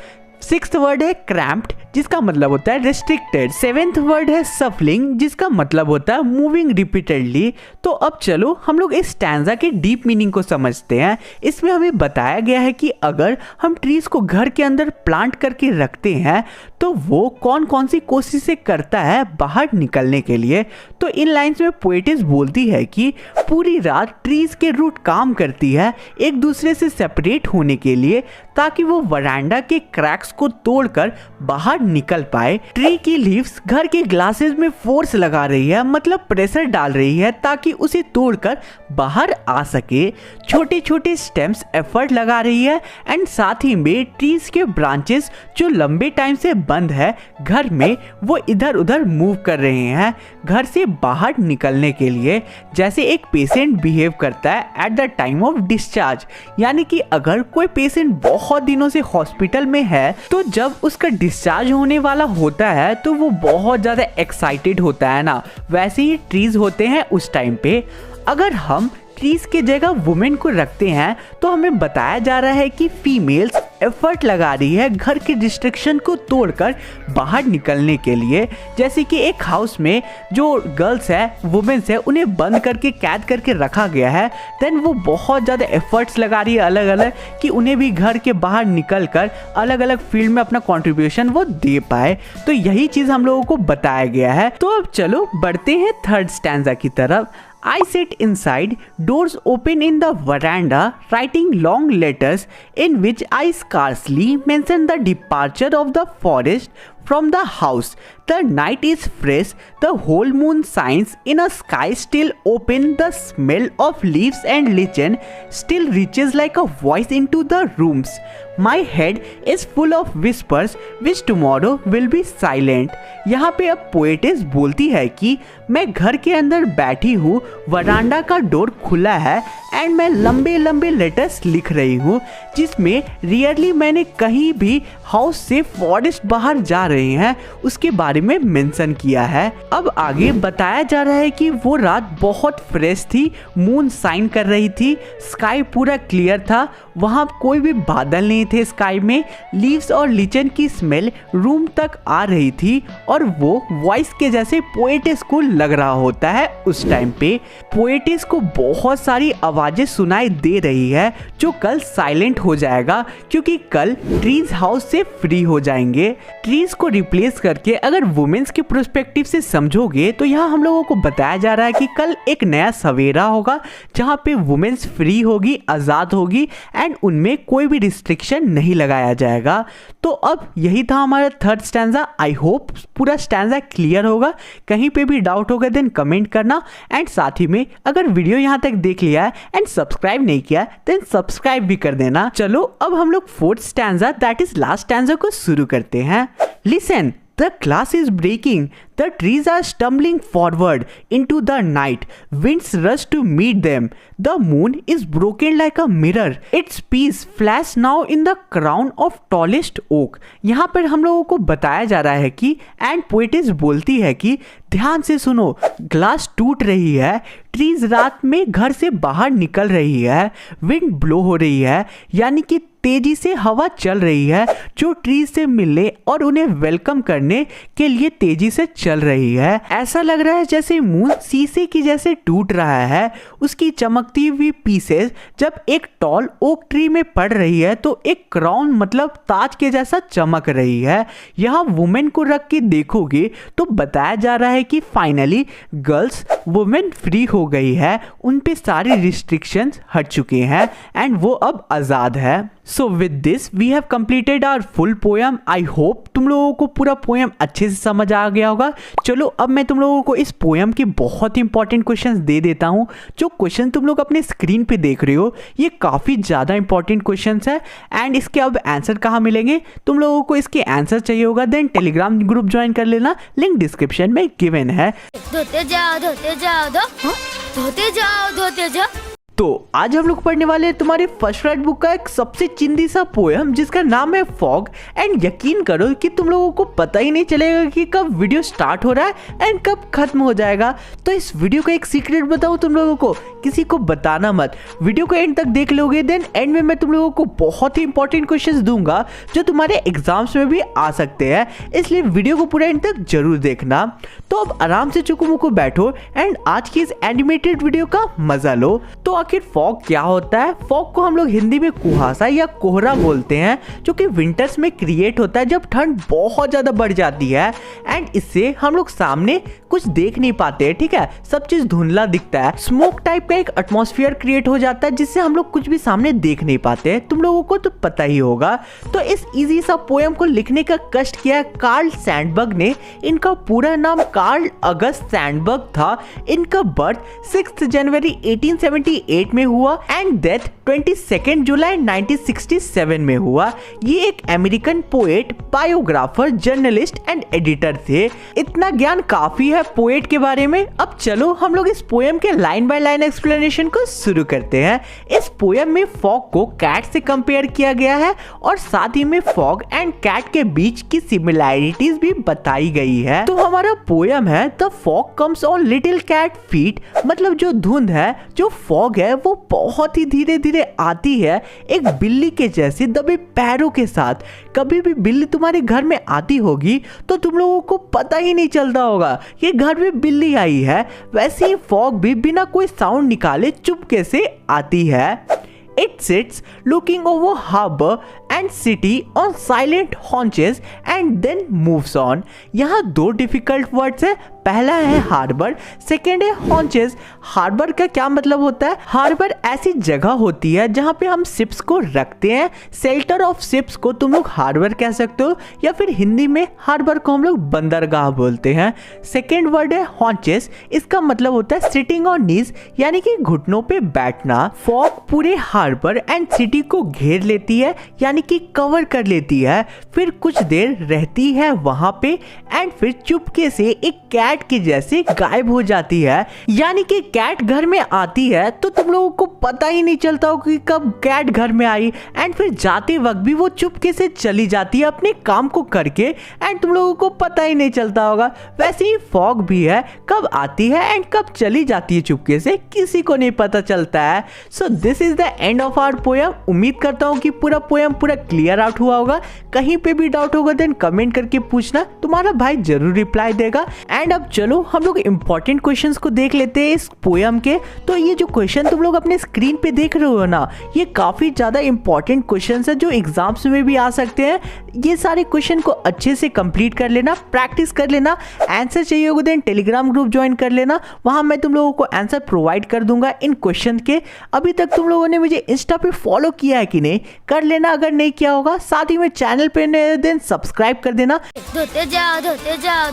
सिक्स्थ वर्ड है क्रैम्प्ड, जिसका मतलब होता है रेस्ट्रिक्टेड। सेवेंथ वर्ड है सफलिंग, जिसका मतलब होता है मूविंग रिपीटेडली। तो अब चलो हम लोग इस स्टैंजा के डीप मीनिंग को समझते हैं। इसमें हमें बताया गया है कि अगर हम ट्रीज को घर के अंदर प्लांट करके रखते हैं तो वो कौन कौन सी कोशिशें करता है बाहर निकलने के लिए। तो इन लाइन्स में पोएटिस बोलती है कि पूरी रात ट्रीज के रूट काम करती है एक दूसरे से सेपरेट होने के लिए, ताकि वो वरांडा के क्रैक्स को तोड़कर बाहर निकल पाए। ट्री की लीव्स घर के ग्लासेस में फोर्स लगा रही है, मतलब प्रेशर डाल रही है ताकि उसे तोड़कर बाहर आ सके। छोटे छोटे स्टेम्स एफर्ट लगा रही है एंड साथ ही में ट्रीज के ब्रांचेस जो लंबे टाइम से बंद है घर में, वो इधर उधर मूव कर रहे हैं घर से बाहर निकलने के लिए, जैसे एक पेशेंट बिहेव करता है at the time of discharge. यानी कि अगर कोई पेशेंट बहुत दिनों से हॉस्पिटल में है तो जब उसका डिस्चार्ज होने वाला होता है तो वो बहुत ज़्यादा एक्साइटेड होता है ना, वैसे ही ट्रीज होते हैं उस टाइम पे। अगर हम ट्रीज के जगह वुमेन को रखते हैं तो हमें बताया जा रहा है कि फीमेल्स एफर्ट लगा रही है घर के डिस्ट्रक्शन को तोड़कर बाहर निकलने के लिए। जैसे कि एक हाउस में जो गर्ल्स है, वुमेन्स है, उन्हें बंद करके कैद करके रखा गया है, देन वो बहुत ज़्यादा एफर्ट्स लगा रही है अलग अलग कि उन्हें भी घर के बाहर निकल कर अलग अलग फील्ड में अपना कॉन्ट्रीब्यूशन वो दे पाए। तो यही चीज़ हम लोगों को बताया गया है। तो अब चलो बढ़ते हैं थर्ड स्टैंजा की तरफ। I sit inside, doors open in the veranda, writing long letters in which I scarcely mention the departure of the forest from the house. The night is fresh, the whole moon shines in a sky still open. The smell of leaves and lichen still reaches like a voice into the rooms. My head is full of whispers which tomorrow will be silent. यहाँ पे अब poetess बोलती है कि मैं घर के अंदर बैठी हूँ, वरांडा का डोर खुला है एंड मैं लंबे लंबे लेटर्स लिख रही हूँ जिसमें रियरली मैंने कहीं भी हाउस से फॉरेस्ट बाहर जा रहे हैं उसके बारे में मेंशन किया है। अब आगे बताया जा रहा है कि वो रात बहुत फ्रेश थी, मून शाइन कर रही थी, स्काई पूरा क्लियर था, वहाँ कोई भी बादल नहीं थे स्काई में, लीव्स और लिचन की स्मेल रूम तक आ रही थी और वो वॉइस के जैसे पोएटेस को लग रहा होता है। उस टाइम पे पोएटेस को बहुत सारी आवाजें सुनाई दे रही है जो कल साइलेंट हो जाएगा क्योंकि कल ट्रीज हाउस से फ्री हो जाएंगे। ट्रीज को रिप्लेस करके अगर वुमेन्स के पर्सपेक्टिव से समझोगे तो यहाँ हम लोगों को बताया जा रहा है कि कल एक नया सवेरा होगा जहाँ पे वुमेन्स फ्री होगी, आज़ाद होगी एंड उनमें कोई भी रिस्ट्रिक्शन नहीं लगाया जाएगा। तो अब यही था हमारा थर्ड स्टैंजा। आई होप पूरा स्टैंजा क्लियर होगा। कहीं पे भी डाउट होगा देन कमेंट करना एंड साथ ही में अगर वीडियो यहाँ तक देख लिया है एंड सब्सक्राइब नहीं किया देन सब्सक्राइब भी कर देना। चलो अब हम लोग fourth stanza that is last stanza को शुरू करते हैं। Listen, the glass is breaking, the trees are stumbling forward into the night, winds rush to meet them, the moon is broken like a mirror, its piece flash now in the crown of tallest oak। यहाँ पर हम लोगों को बताया जा रहा है कि एंड पोएटेस बोलती है कि ध्यान से सुनो, ग्लास टूट रही है, ट्रीज रात में घर से बाहर निकल रही है, विंड ब्लो हो रही है, यानी कि तेजी से हवा चल रही है जो ट्रीज से मिलने और उन्हें वेलकम करने के लिए तेजी से चल रही है। ऐसा लग रहा है जैसे मून शीशे की जैसे टूट रहा है। उसकी चमकती हुई पीसेस जब एक टॉल ओक ट्री में पड़ रही है तो एक क्राउन मतलब ताज के जैसा चमक रही है। यहाँ वुमेन को रख के देखोगे तो बताया जा रहा है कि फाइनली गर्ल्स वुमेन फ्री हो गई है, उन पे सारी रिस्ट्रिक्शंस हट चुके हैं एंड वो अब आज़ाद है। So with this we have completed our full poem. I hope तुम लोगों को पूरा पोएम अच्छे से समझ आ गया होगा। चलो अब मैं तुम लोगों को इस पोएम के बहुत ही इंपॉर्टेंट क्वेश्चंस दे देता हूँ। जो क्वेश्चन तुम लोग अपने स्क्रीन पे देख रहे हो ये काफ़ी ज़्यादा इंपॉर्टेंट क्वेश्चंस है एंड इसके अब आंसर कहाँ मिलेंगे, तुम लोगों को इसके आंसर चाहिए होगा देन टेलीग्राम ग्रुप ज्वाइन कर लेना, लिंक डिस्क्रिप्शन में गिवन है। धोते जाओ धोते जाओ धोते जाओ धोते जाओ। तो आज हम लोग पढ़ने वाले हैं तुम्हारे फर्स्ट राइट बुक का एक सबसे चिंदी सा पोएम जिसका नाम है फॉग। एंड यकीन करो कि तुम लोगों को पता ही नहीं चलेगा कि कब वीडियो स्टार्ट हो रहा है एंड कब खत्म हो जाएगा। तो इस वीडियो का एक सीक्रेट बताऊं तुम लोगों को, किसी को बताना मत। वीडियो को एंड तक देख लोगे देन एंड में मैं तुम लोगों को बहुत ही इंपॉर्टेंट क्वेश्चंस दूंगा जो तुम्हारे एग्जाम्स में भी आ सकते हैं, इसलिए वीडियो को पूरा एंड तक जरूर देखना। तो अब आराम से चुकू मुकू बैठो एंड आज की इस एनिमेटेड वीडियो का मजा लो। तो आखिर फॉग क्या होता है? फॉग को हम लोग हिंदी में कुहासा या कोहरा बोलते हैं, जो कि विंटर्स में क्रिएट होता है जब ठंड बहुत ज़्यादा बढ़ जाती है एंड इससे हम लोग सामने कुछ देख नहीं पाते, ठीक है, सब चीज़ धुंधला दिखता है। स्मोक टाइप का एक एटमॉस्फेयर क्रिएट हो जाता है जिससे हम लोग कुछ भी सामने देख नहीं पाते। तुम लोगों को तो पता ही होगा। तो इस इजी सा पोएम को लिखने का कष्ट किया है कार्ल सैंडबर्ग ने। इनका पूरा नाम कार्ल अगस्त सैंडबर्ग था। इनका बर्थ 6 जनवरी 1878 में हुआ एंड डेथ 22 जुलाई 1967 में हुआ। ये एक American poet, biographer, journalist and editor थे। इतना ज्ञान काफी है पोएट के बारे में। अब चलो हम लोग इस पोएम के लाइन बाय लाइन एक्सप्लेनेशन को शुरू करते हैं। इस पोएम में फॉग को कैट से कंपेयर किया गया है और साथ ही में फॉग एंड कैट के बीच की सिमिलैरिटीज भी बताई गई है। तो हमारा पोएम है the fog comes on little cat feet, मतलब जो धुंध है, जो फॉग है, वो बहुत ही धीरे धीरे आती है एक बिल्ली के जैसे दबे पैरों के साथ। कभी भी बिल्ली तुम्हारे घर में आती होगी तो तुम लोगों को पता ही नहीं चलता होगा कि घर में बिल्ली आई है। वैसे ही फॉग भी बिना कोई साउंड निकाले चुपके से आती है। It sits looking over harbor and city on silent haunches and then moves on. यहाँ दो डिफिकल्ट वर्ड्स है। पहला है हार्बर, सेकेंड है हॉन्चेस। हार्बर का क्या मतलब होता है? हार्बर ऐसी जगह होती है जहाँ पे हम शिप्स को रखते हैं। शेल्टर ऑफ शिप्स को तुम लोग हार्बर कह सकते हो या फिर हिंदी में हार्बर को हम लोग बंदरगाह बोलते हैं। सेकेंड वर्ड है हॉन्चेस। इसका मतलब होता है सिटिंग ऑन नीज, यानी कि घुटनों पे बैठना। फॉग पूरे हार्बर एंड सिटी को घेर लेती है, यानी कि कवर कर लेती है। फिर कुछ देर रहती है वहां पे एंड फिर चुपके से एक कैट की जैसे गायब हो जाती है। यानी कि कैट घर में आती है तो तुम लोगों को पता ही नहीं चलता हो कि कब कैट घर में आई एंड फिर जाते वक्त भी वो चुपके से चली जाती है अपने काम को करके एंड तुम लोगों को पता ही नहीं चलता होगा। वैसे ही फॉग भी है, कब आती है एंड कब चली जाती है चुपके से, किसी को नहीं पता चलता है। So this is the end of our poem. उम्मीद करता हूँ कि पूरा पोएम पूरा क्लियर आउट हुआ होगा। कहीं पे भी डाउट होगा देन कमेंट करके पूछना, तुम्हारा भाई जरूर रिप्लाई देगा। एंड अब चलो हम लोग इंपॉर्टेंट क्वेश्चंस को देख लेते हैं इस पोएम के। तो ये जो क्वेश्चन तुम लोग अपने स्क्रीन पे देख रहे हो ना, ये काफी ज्यादा इंपॉर्टेंट क्वेश्चंस है जो एग्जाम्स में भी आ सकते हैं। ये सारे क्वेश्चन को अच्छे से कंप्लीट कर लेना, प्रैक्टिस कर लेना। आंसर चाहिए होगा देन टेलीग्राम ग्रुप ज्वाइन कर लेना, वहां मैं तुम लोगों को आंसर प्रोवाइड कर दूंगा इन क्वेश्चन के। अभी तक तुम लोगों ने मुझे इंस्टा पे फॉलो किया है कि नहीं, कर लेना अगर नहीं किया होगा। साथ ही में चैनल पे नए देन सब्सक्राइब कर देना। धोते जाओ धोते जाओ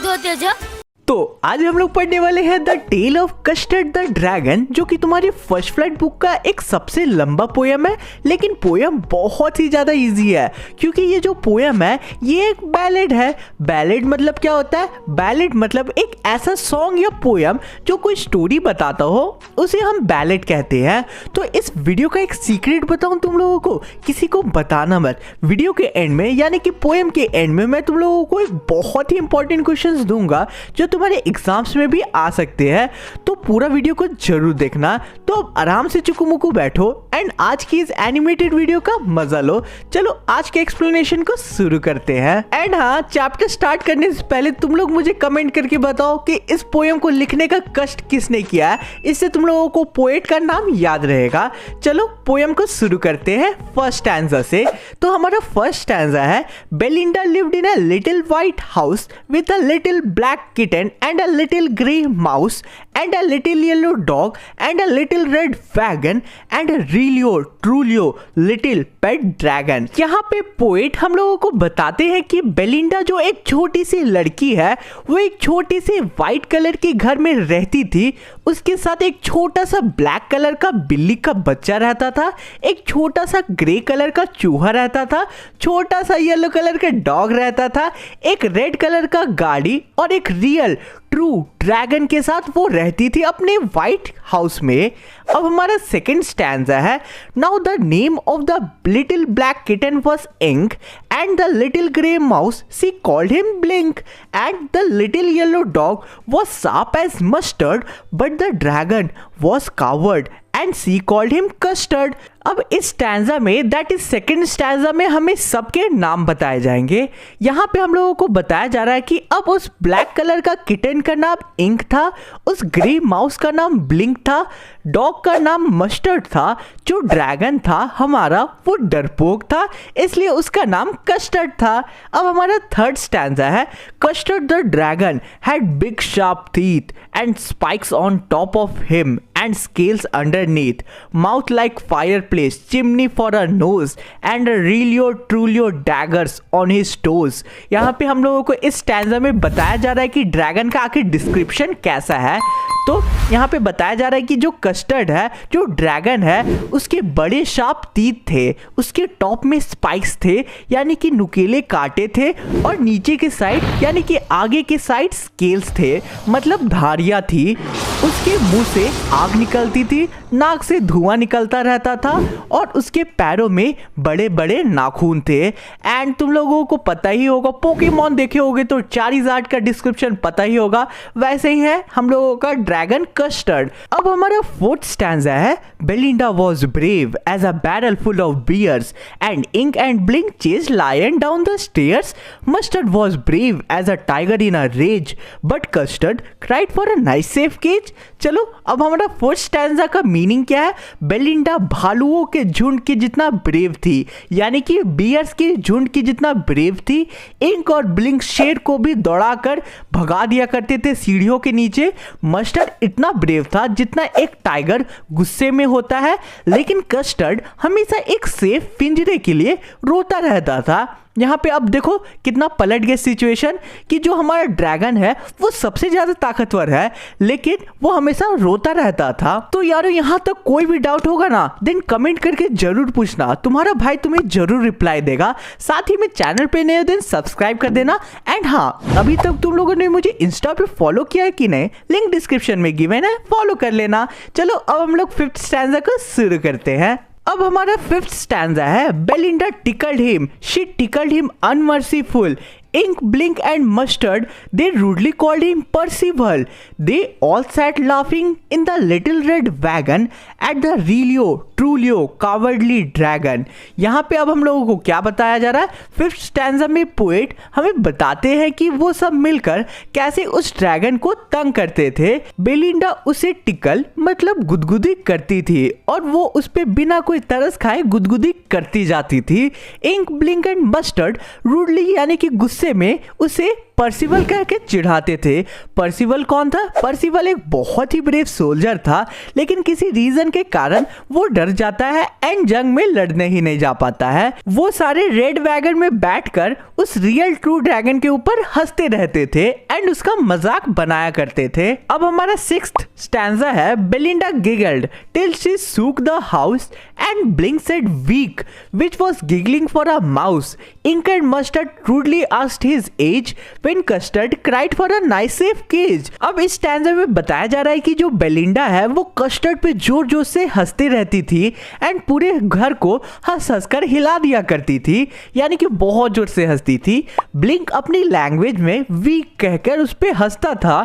धोते जाओ। तो आज हम लोग पढ़ने वाले हैं the tale of Custard the dragon, जो कि तुम्हारी फर्स्ट फ्लाइट बुक का एक सबसे लंबा पोएम है, लेकिन पोएम बहुत ही ज्यादा इजी है क्योंकि ये जो पोएम है ये एक बैलेड है। बैलेड मतलब क्या होता है? बैलेड मतलब एक ऐसा सॉन्ग या पोएम जो कोई स्टोरी बताता हो, उसे हम बैलेड कहते हैं। तो इस वीडियो का एक सीक्रेट बताऊं तुम लोगों को, किसी को बताना मत। वीडियो के एंड में यानी कि पोएम के एंड में मैं तुम लोगों को एक बहुत ही इंपॉर्टेंट क्वेश्चंस दूंगा जो तुम्हारे एग्जाम्स में भी आ सकते हैं। तो पूरा वीडियो को जरूर देखना। तो अब आराम से चुकू बैठो एंड आज की इस एनिमेटेड वीडियो का मजा लो। चलो आज के एक्सप्लेनेशन को शुरू करते हैं। एंड हाँ, चैप्टर स्टार्ट करने से पहले तुम लोग मुझे कमेंट करके बताओ कि इस पोएम को लिखने का कष्ट किसने किया है, इससे तुम लोगों को पोएट का नाम याद रहेगा। चलो पोएम को शुरू करते हैं फर्स्ट स्टैंजा से। तो हमारा फर्स्ट स्टैंजा है, Belinda lived in a little white house with a little black kitten and a little grey mouse and a little yellow dog and a little red wagon and a really truly little pet dragon। यहाँ पे poet हम लोगों को बताते हैं कि Belinda जो एक छोटी सी लड़की है, वो एक छोटी सी व्हाइट कलर के घर में रहती थी। उसके साथ एक छोटा सा ब्लैक कलर का बिल्ली का बच्चा रहता था, एक छोटा सा ग्रे कलर का चूहा रहता था, छोटा सा येलो कलर का डॉग रहता था, एक रेड कलर का गाड़ी और एक रियल ट्रू ड्रैगन के साथ वो रहती थी अपने व्हाइट हाउस में। अब हमारा सेकंड स्टैंजा है, now the name of the little black kitten was Ink and the little grey mouse she called him Blink and the little yellow dog was sharp as Mustard but the dragon was coward and she called him Custard. अब इस stanza में, that is second stanza में, हमें सबके नाम बताए जाएंगे। यहाँ पे हम लोगों को बताया जा रहा है कि अब उस ब्लैक कलर का किटन का नाम इंक था, उस ग्रे माउस का नाम ब्लिंक था, डॉग का नाम मस्टर्ड था, जो ड्रैगन था हमारा वो डरपोक था, इसलिए उसका नाम कस्टर्ड था। अब हमारा थर्ड स्टैंजा है, custard the dragon had big sharp teeth and spikes on top of him and scales underneath, mouth like fireplace, chimney for a nose, and a Relio Trulio daggers on his toes। यहाँ पे हम लोगों को इस stanza में बताया जा रहा है कि ड्रैगन का आखिर डिस्क्रिप्शन कैसा है। तो यहाँ पे बताया जा रहा है कि जो कस्टर्ड है, जो ड्रैगन है, उसके बड़े शार्प तीत थे, उसके टॉप में स्पाइक्स थे यानी कि नुकीले कांटे थे, और नीचे के साइड यानी कि आगे के साइड स्केल्स थे, मतलब धारियाँ थी। उसके मुंह से आग निकलती थी, नाक से धुआं निकलता रहता था, और उसके पैरों में बड़े बड़े नाखून थे। एंड तुम लोगों को पता ही होगा, पोकेमॉन देखे होगे तो चारिज़ार्ड का डिस्क्रिप्शन पता ही होगा, वैसे ही है हम लोगों का ड्रैगन कस्टर्ड। अब हमारा फोर्थ स्टैंजा है, Belinda was brave as a barrel full of bears and Ink and Blink chased lions down the stairs. Mustard was brave as a tiger in a rage but Custard cried for a nice safe cage. चलो अब हमारा fourth stanza का meaning क्या है। Belinda भालुओं के झुंड के जितना ब्रेव थी, यानी कि बियर्स के झुंड की जितना ब्रेव थी। इंक और ब्लिंक शेर को भी दौड़ाकर भगा दिया करते थे सीढ़ियों के नीचे। मस्टर्ड इतना ब्रेव था जितना एक टाइगर गुस्से में होता है, लेकिन कस्टर्ड हमेशा एक सेफ पिंजरे के लिए रोता रहता था। यहाँ पे अब देखो कितना पलट गया सिचुएशन कि जो हमारा ड्रैगन है वो सबसे ज़्यादा ताकतवर है, लेकिन वो हमेशा रोता रहता था। तो यारो यहाँ तक कोई भी डाउट होगा ना, देन कमेंट करके जरूर पूछना, तुम्हारा भाई तुम्हें जरूर रिप्लाई देगा। साथ ही में चैनल पे नए हो देन सब्सक्राइब कर देना। एंड हाँ, अभी तक तुम लोगों ने मुझे इंस्टा पे फॉलो किया है कि नहीं, लिंक डिस्क्रिप्शन में गिवन है, फॉलो कर लेना। चलो अब हम लोग फिफ्थ स्टैंजा को शुरू करते हैं। अब हमारा फिफ्थ स्टैंजा है, Belinda tickled him, she tickled him unmerciful, Ink, Blink and Mustard, they rudely called him Percival. They all sat laughing in the little red wagon at the Relio Trulio cowardly dragon। यहाँ पे अब हम लोगों को क्या बताया जा रहा है, फिफ्थ स्टैंजा में पोएट हमें बताते हैं कि वो सब मिलकर कैसे उस ड्रैगन को तंग करते थे। बेलिंडा उसे टिकल मतलब गुदगुदी करती थी, और वो उस पे बिना कोई तरस खाए गुदगुदी करती जाती थी। Ink, Blink and Mustard rudely यानी कि गुस्से में उसे पर्सिवल कह के चिढ़ाते थे। पर्सिवल कौन था? पर्सिवल एक बहुत ही ब्रेव सोल्जर था, लेकिन किसी रीजन के कारण वो डर जाता है एंड जंग में लड़ने ही नहीं जा पाता है। वो सारे रेड वैगन में बैठकर उस रियल ट्रू ड्रैगन के ऊपर हंसते रहते थे एंड उसका मजाक बनाया करते थे। अब हमारा सिक्स्थ स्टैंजा है, Belinda giggled till she shook the house and Blink said weak which was giggling for a mouse. Ink and Mustard rudely asked his age when Custard cried for a nice safe cage। अब इस stanza में बताया जा रहा है कि जो Belinda है वो कस्टर्ड पे जोर जोर से हंसती रहती थी एंड पूरे घर को हंस हंस कर हिला दिया करती थी, यानी कि बहुत जोर से हंसती थी। ब्लिंक अपनी लैंग्वेज में वीक कहकर उस पे हंसता था।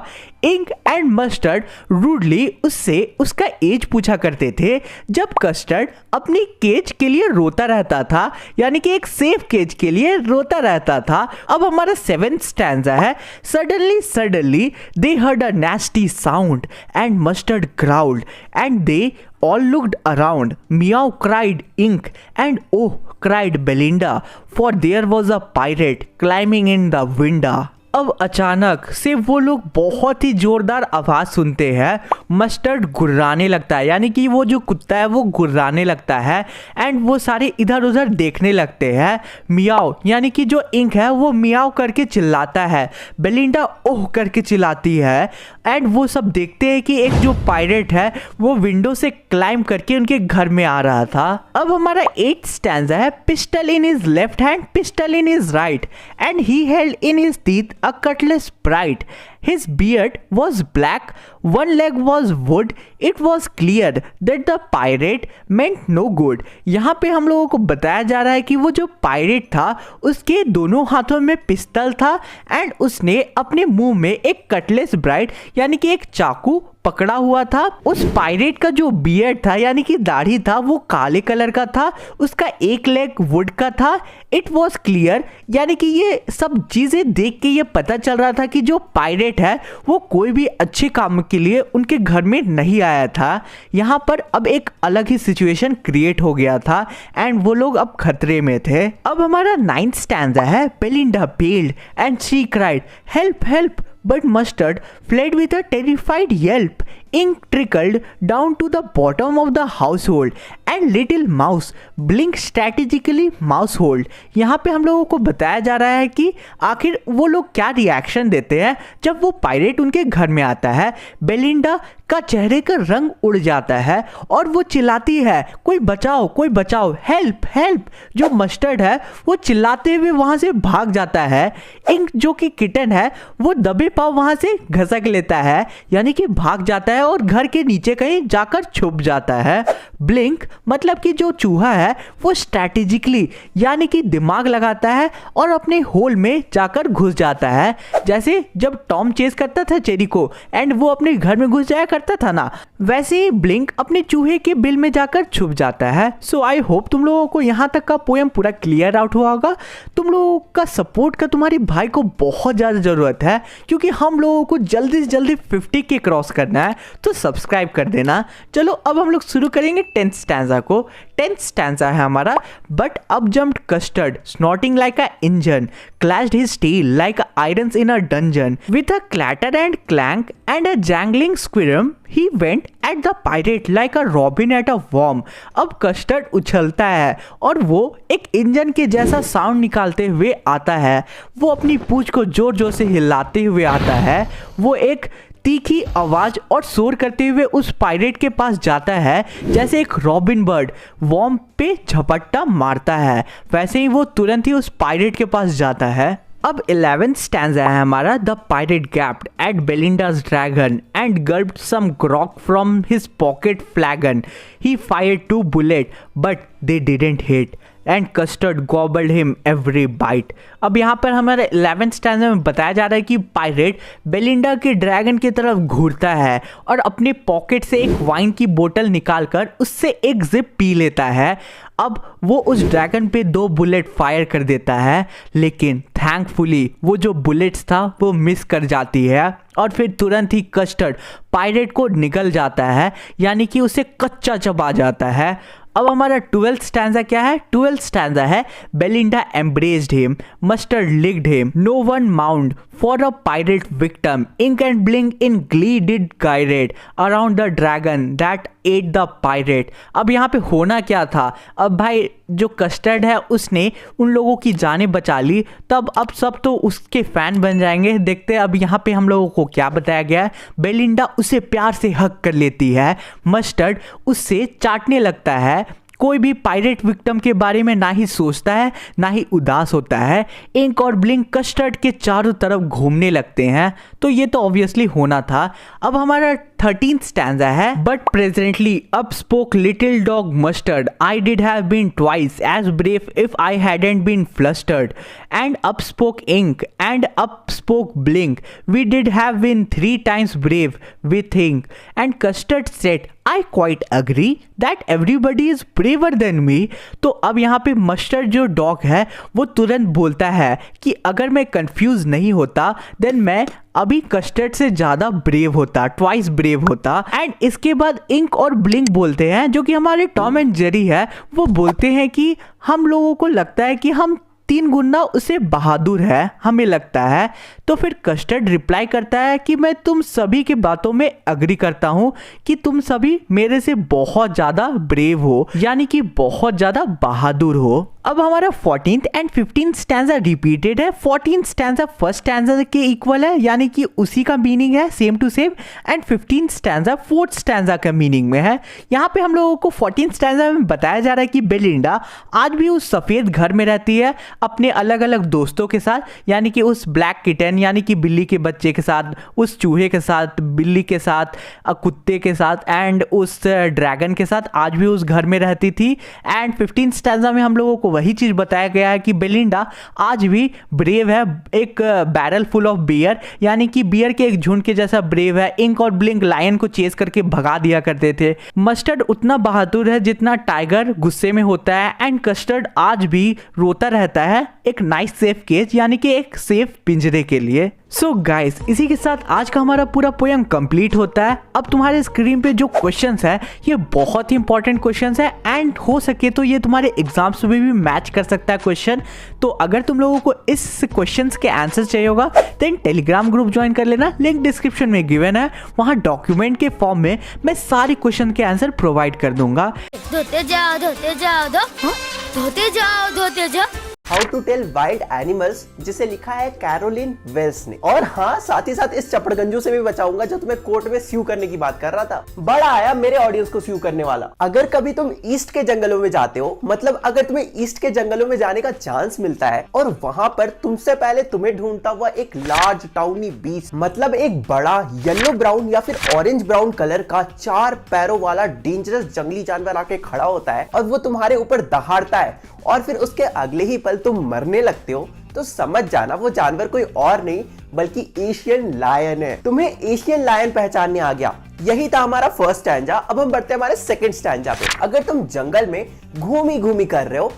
इंक एंड मस्टर्ड रूडली उससे उसका एज पूछा करते थे, जब कस्टर्ड अपनी केज के लिए रोता रहता था, यानी कि एक सेफ केज के लिए रोता रहता था। अब हमारा सेवेंथ स्टैंजा है, suddenly they heard a nasty sound and mustard growled and they all looked around. Meow cried Ink and oh cried Belinda, for there was a pirate climbing in the window। अब अचानक से वो लोग बहुत ही जोरदार आवाज सुनते हैं। मस्टर्ड गुर्राने लगता है, यानी कि वो जो कुत्ता है वो गुर्राने लगता है एंड वो सारे इधर उधर देखने लगते हैं। मियाओ यानी कि जो इंक है वो मियाओ करके चिल्लाता है, बेलिंडा ओह करके चिल्लाती है एंड वो सब देखते हैं कि एक जो पायरेट है वो विंडो से क्लाइम करके उनके घर में आ रहा था। अब हमारा 8th स्टैंजा है, pistol in his left hand pistol in his right and he held in his teeth a cutlass bright. His beard was black, one leg was wood. It was clear that the pirate meant no good। यहाँ पे हम लोगों को बताया जा रहा है कि वो जो पायरेट था उसके दोनों हाथों में पिस्तल था एंड उसने अपने मुंह में एक कटलेस ब्राइट यानी कि एक चाकू पकड़ा हुआ था। उस पायरेट का जो बियर्ड था यानी कि दाढ़ी था वो काले कलर का था, उसका एक लेग वुड का था। इट वॉज क्लियर, यानी कि ये सब चीज़ें देख के ये पता चल रहा था कि जो पायरेट है वो कोई भी अच्छे काम के लिए उनके घर में नहीं आया था। यहाँ पर अब एक अलग ही सिचुएशन क्रिएट हो गया था एंड वो लोग अब खतरे में थे। अब हमारा 9th स्टैंजा है, Belinda पेल्ड and she cried help help, but Mustard fled with a terrified yelp. Ink trickled down to the bottom of the household and little mouse blinked strategically mousehold. यहाँ पे हम लोगों को बताया जा रहा है कि आखिर वो लोग क्या रिएक्शन देते हैं जब वो पायरेट उनके घर में आता है। बेलिंडा का चेहरे का रंग उड़ जाता है और वो चिल्लाती है कोई बचाओ, हेल्प हेल्प। जो मस्टर्ड है वो चिल्लाते हुए वहाँ से भाग जाता है। इंक जो कि किटन है वो दबे पाव वहाँ से घसक लेता है, यानी कि भाग जाता है और घर के नीचे कहीं जाकर छुप जाता है। ब्लिंक मतलब कि जो चूहा है वो स्ट्रैटेजिकली यानी कि दिमाग लगाता है और अपने होल में जाकर घुस जाता है, जैसे जब टॉम चेस करता था चेरी को एंड वो अपने घर में घुस जाया करता था ना, वैसे ही ब्लिंक अपने चूहे के बिल में जाकर छुप जाता है। सो आई होप तुम लोगों को यहाँ तक का पोएम पूरा क्लियर आउट हुआ होगा। तुम लोगों का सपोर्ट का तुम्हारे भाई को बहुत ज़्यादा ज़रूरत है क्योंकि हम लोगों को जल्दी से जल्दी 50 के क्रॉस करना है, तो सब्सक्राइब कर देना। चलो अब हम लोग शुरू करेंगे 10th स्टैंजा को। 10th स्टैंजा है हमारा, but up jumped custard snorting like a engine, clashed his tail like irons in a dungeon, with a clatter and clank and a jangling squirm he went at the pirate like a robin at a worm. अब custard उछलता है और वो एक engine के जैसा sound निकालते हुए आता है। वो अपनी पूंछ को जोर जोर से हिलाते हुए आता है। वो एक तीखी आवाज और शोर करते हुए उस पायरेट के पास जाता है, जैसे एक रॉबिन बर्ड वॉर्म पे झपट्टा मारता है, वैसे ही वो तुरंत ही उस पायरेट के पास जाता है। अब 11th स्टैंजा है हमारा, the pirate gaped at Belinda's dragon and gulped some grog from his pocket flagon, he fired 2 bullets but they didn't hit and Custard gobbled him every bite. अब यहाँ पर हमारे 11th स्टैंजा में बताया जा रहा है कि पायरेट बेलिंडा के ड्रैगन की तरफ घूरता है और अपने पॉकेट से एक वाइन की बोतल निकालकर उससे एक जिप पी लेता है। अब वो उस ड्रैगन पे 2 बुलेट फायर कर देता है, लेकिन थैंकफुली वो जो बुलेट्स था वो मिस कर जाती है और फिर तुरंत ही कस्टर्ड पायरेट को निगल जाता है, यानी कि उसे कच्चा चबा जाता है। अब हमारा 12th स्टैंजा क्या है? 12th स्टैंजा है, Belinda embraced him, Mustard licked him, no one mourned for a pirate victim, Ink and Blink in glee did गाइडेड around the dragon that ate the pirate. अब यहाँ पे होना क्या था? अब भाई जो कस्टर्ड है उसने उन लोगों की जानें बचा ली, तब अब सब तो उसके फैन बन जाएंगे। देखते हैं अब यहाँ पे हम लोगों को क्या बताया गया है। बेलिंडा उसे प्यार से हक कर लेती है, मस्टर्ड उससे चाटने लगता है। कोई भी पायरेट विक्टिम के बारे में ना ही सोचता है ना ही उदास होता है। इंक और ब्लिंक कस्टर्ड के चारों तरफ घूमने लगते हैं, तो ये तो ऑब्वियसली होना था। अब हमारा 13th स्टैंजा है, but presently up spoke little dog Mustard, I did have been twice as brave if I hadn't been flustered, and up spoke Ink and up spoke Blink, we did have been 3 times brave with ink, and custard said I quite agree that everybody is braver than me। तो अब यहाँ पे mustard जो dog है वो तुरंत बोलता है कि अगर मैं कंफ्यूज नहीं होता देन मैं अभी कस्टर्ड से ज़्यादा ब्रेव होता, ट्वाइस ब्रेव होता। एंड इसके बाद इंक और ब्लिंक बोलते हैं, जो कि हमारे टॉम एंड जेरी है, वो बोलते हैं कि हम लोगों को लगता है कि हम 3 गुना उसे बहादुर है, हमें लगता है। तो फिर कस्टर्ड रिप्लाई करता है कि मैं तुम सभी की बातों में अग्री करता हूँ कि तुम सभी मेरे से बहुत ज़्यादा ब्रेव हो, यानी कि बहुत ज़्यादा बहादुर हो। अब हमारा 14th and 15th stanza repeated है। 14th स्टैंजा फर्स्ट स्टैंजा के इक्वल है, यानी कि उसी का मीनिंग है same to same, and 15th stanza 4th stanza का मीनिंग में है। यहाँ पे हम लोगों को 14th स्टैंजा में बताया जा रहा है कि बेलिंडा आज भी उस सफ़ेद घर में रहती है अपने अलग अलग दोस्तों के साथ, यानी कि उस ब्लैक किटन यानी कि बिल्ली के बच्चे के साथ, उस चूहे के साथ, बिल्ली के साथ, कुत्ते के साथ एंड उस ड्रैगन के साथ आज भी उस घर में रहती थी। एंड 15th स्टैंजा में हम लोगों को वही चीज़ बताया गया है कि बेलिंडा आज भी ब्रेव है, एक बैरल फुल ऑफ बियर, यानी कि बियर के एक झुंड के जैसा ब्रेव है। इंक और ब्लिंक लायन को चेस करके भगा दिया करते थे। मस्टर्ड उतना बहादुर है जितना टाइगर गुस्से में होता है। एंड कस्टर्ड आज भी रोता रहता है एक नाइस सेफ केज, यानी कि एक सेफ पिंजरे के लिए। सो गाइस, इसी के साथ आज का हमारा पूरा पोएम कंप्लीट होता है। अब तुम्हारे स्क्रीन पे जो क्वेश्चंस है ये बहुत ही इंपॉर्टेंट क्वेश्चंस है एंड हो सके तो ये तुम्हारे एग्जाम्स में भी मैच कर सकता है क्वेश्चन। तो अगर तुम लोगों को इस क्वेश्चंस के आंसर चाहिए होगा देन टेलीग्राम ग्रुप ज्वाइन कर लेना, लिंक डिस्क्रिप्शन में गिवन है। वहाँ डॉक्यूमेंट के फॉर्म में मैं सारे क्वेश्चन के आंसर प्रोवाइड कर दूंगा। धोते जाओ धोते जाओ धोते जाओ धोते जाओ। How to tell wild animals, जिसे लिखा है कैरोलिन वेल्स ने। और हाँ, साथ ही साथ इस चपड़गंजू से भी बचाऊंगा जो तुम्हें कोर्ट में स्यू करने की बात कर रहा था। बड़ा आया मेरे ऑडियंस को स्यू करने वाला। अगर कभी तुम ईस्ट के जंगलों में जाते हो, मतलब अगर तुम्हें ईस्ट के जंगलों में जाने का चांस मिलता है और वहां पर तुमसे पहले तुम्हें ढूंढता हुआ एक लार्ज टाउनी बीस्ट, मतलब एक बड़ा येलो ब्राउन या फिर ऑरेंज ब्राउन कलर का 4 पैरों वाला डेंजरस जंगली जानवर आके खड़ा होता है और वो तुम्हारे ऊपर दहाड़ता है और फिर उसके अगले ही पल तुम मरने लगते हो, तो समझ जाना वो जानवर कोई और नहीं बल्कि एशियन लायन है। तुम्हें एशियन लायन पहचानने आ गया। यही था हमारा फर्स्ट स्टैंजा। अब हम बढ़ते हैं हमारे सेकंड स्टैंजा पे। अगर तुम जंगल में घूमी घूमी कर रहे हो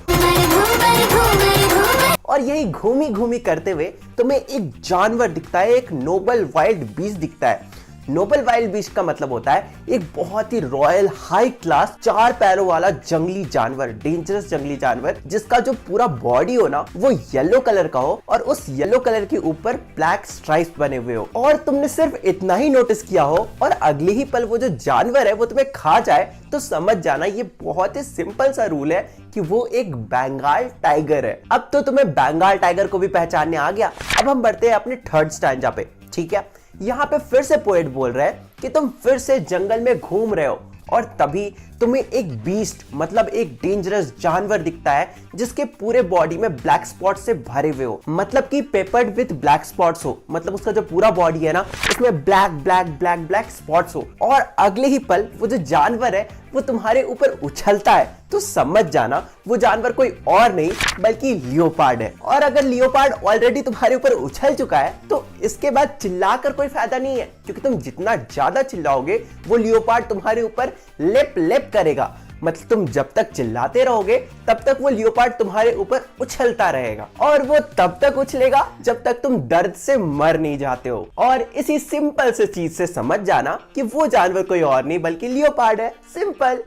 और यही घूमी घूमी करते हुए तुम्हें एक जानवर दिखता है, एक नोबल वाइल्ड बीस्ट दिखता है। नोबल वाइल्ड बीस्ट का मतलब होता है एक बहुत ही रॉयल हाई क्लास 4 पैरों वाला जंगली जानवर, डेंजरस जंगली जानवर, जिसका जो पूरा बॉडी हो ना वो येलो कलर का हो और उस येलो कलर के ऊपर ब्लैक स्ट्राइप्स बने हुए हो और तुमने सिर्फ इतना ही नोटिस किया हो और अगले ही पल वो जो जानवर है वो तुम्हें खा जाए, तो समझ जाना ये बहुत ही सिंपल सा रूल है कि वो एक बंगाल टाइगर है। अब तो तुम्हें बंगाल टाइगर को भी पहचानने आ गया। अब हम बढ़ते हैं अपने थर्ड स्टैंजा पे, ठीक है। यहाँ पे फिर से पोएट बोल रहा है कि तुम फिर से जंगल में घूम रहे हो और तभी तुम्हें एक बीस्ट, मतलब एक डेंजरस जानवर दिखता है जिसके पूरे बॉडी में ब्लैक स्पॉट से भरे हुए हो, मतलब कि पेपर्ड विद ब्लैक स्पॉट्स हो, मतलब उसका जो पूरा बॉडी है ना उसमें black black black black spots हो और अगले ही पल वो जो जानवर है वो तुम्हारे ऊपर उछलता है, तो समझ जाना वो जानवर कोई और नहीं बल्कि लियोपार्ड है। और अगर लियोपार्ड ऑलरेडी तुम्हारे ऊपर उछल चुका है तो इसके बाद चिल्लाकर कोई फायदा नहीं है, क्योंकि तुम जितना ज्यादा चिल्लाओगे वो लियोपार्ड तुम्हारे ऊपर लेप लेप करेगा। मतलब तुम जब तक चिल्लाते रहोगे तब तक वो लियोपार्ड तुम्हारे ऊपर उछलता रहेगा और वो तब तक उछलेगा जब तक तुम दर्द से मर नहीं जाते हो। और इसी सिंपल से चीज से समझ जाना कि वो जानवर कोई और नहीं बल्कि लियोपार्ड है। सिंपल।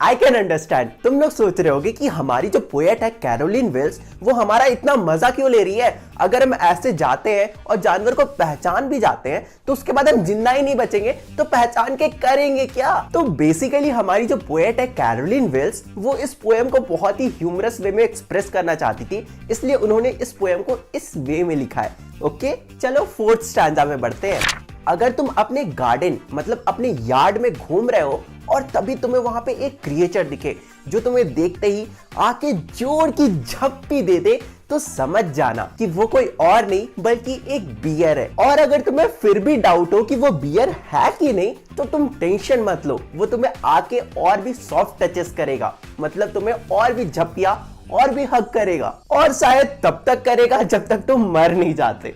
I can understand. तुम लोग सोच रहे होगे कि हमारी जो पोएट है कैरोलिन वेल्स वो हमारा इतना मजा क्यों ले रही है। अगर हम ऐसे जाते हैं और जानवर को पहचान भी जाते हैं तो उसके बाद हम जिंदा ही नहीं बचेंगे, तो पहचान के करेंगे क्या। तो बेसिकली हमारी जो पोएट है कैरोलिन वेल्स वो इस पोएम को बहुत ही ह्यूमरस वे में एक्सप्रेस करना चाहती थी, इसलिए उन्होंने इस पोएम को इस वे में लिखा है। ओके, चलो फोर्थ स्टैंजा में बढ़ते हैं। अगर तुम अपने गार्डन, मतलब अपने यार्ड में घूम रहे हो और तभी तुम्हें वहां पे एक क्रिएचर दिखे जो तुम्हें देखते ही आके जोर की झप्पी दे दे, तो समझ जाना कि वो कोई और नहीं बल्कि एक बियर है। और अगर तुम्हें फिर भी डाउट हो कि वो बियर है कि नहीं, तो तुम टेंशन मत लो, वो तुम्हें आके और भी सॉफ्ट टचेस करेगा, मतलब तुम्हें और भी झप्पिया और भी हक करेगा और शायद तब तक करेगा जब तक तुम मर नहीं जाते।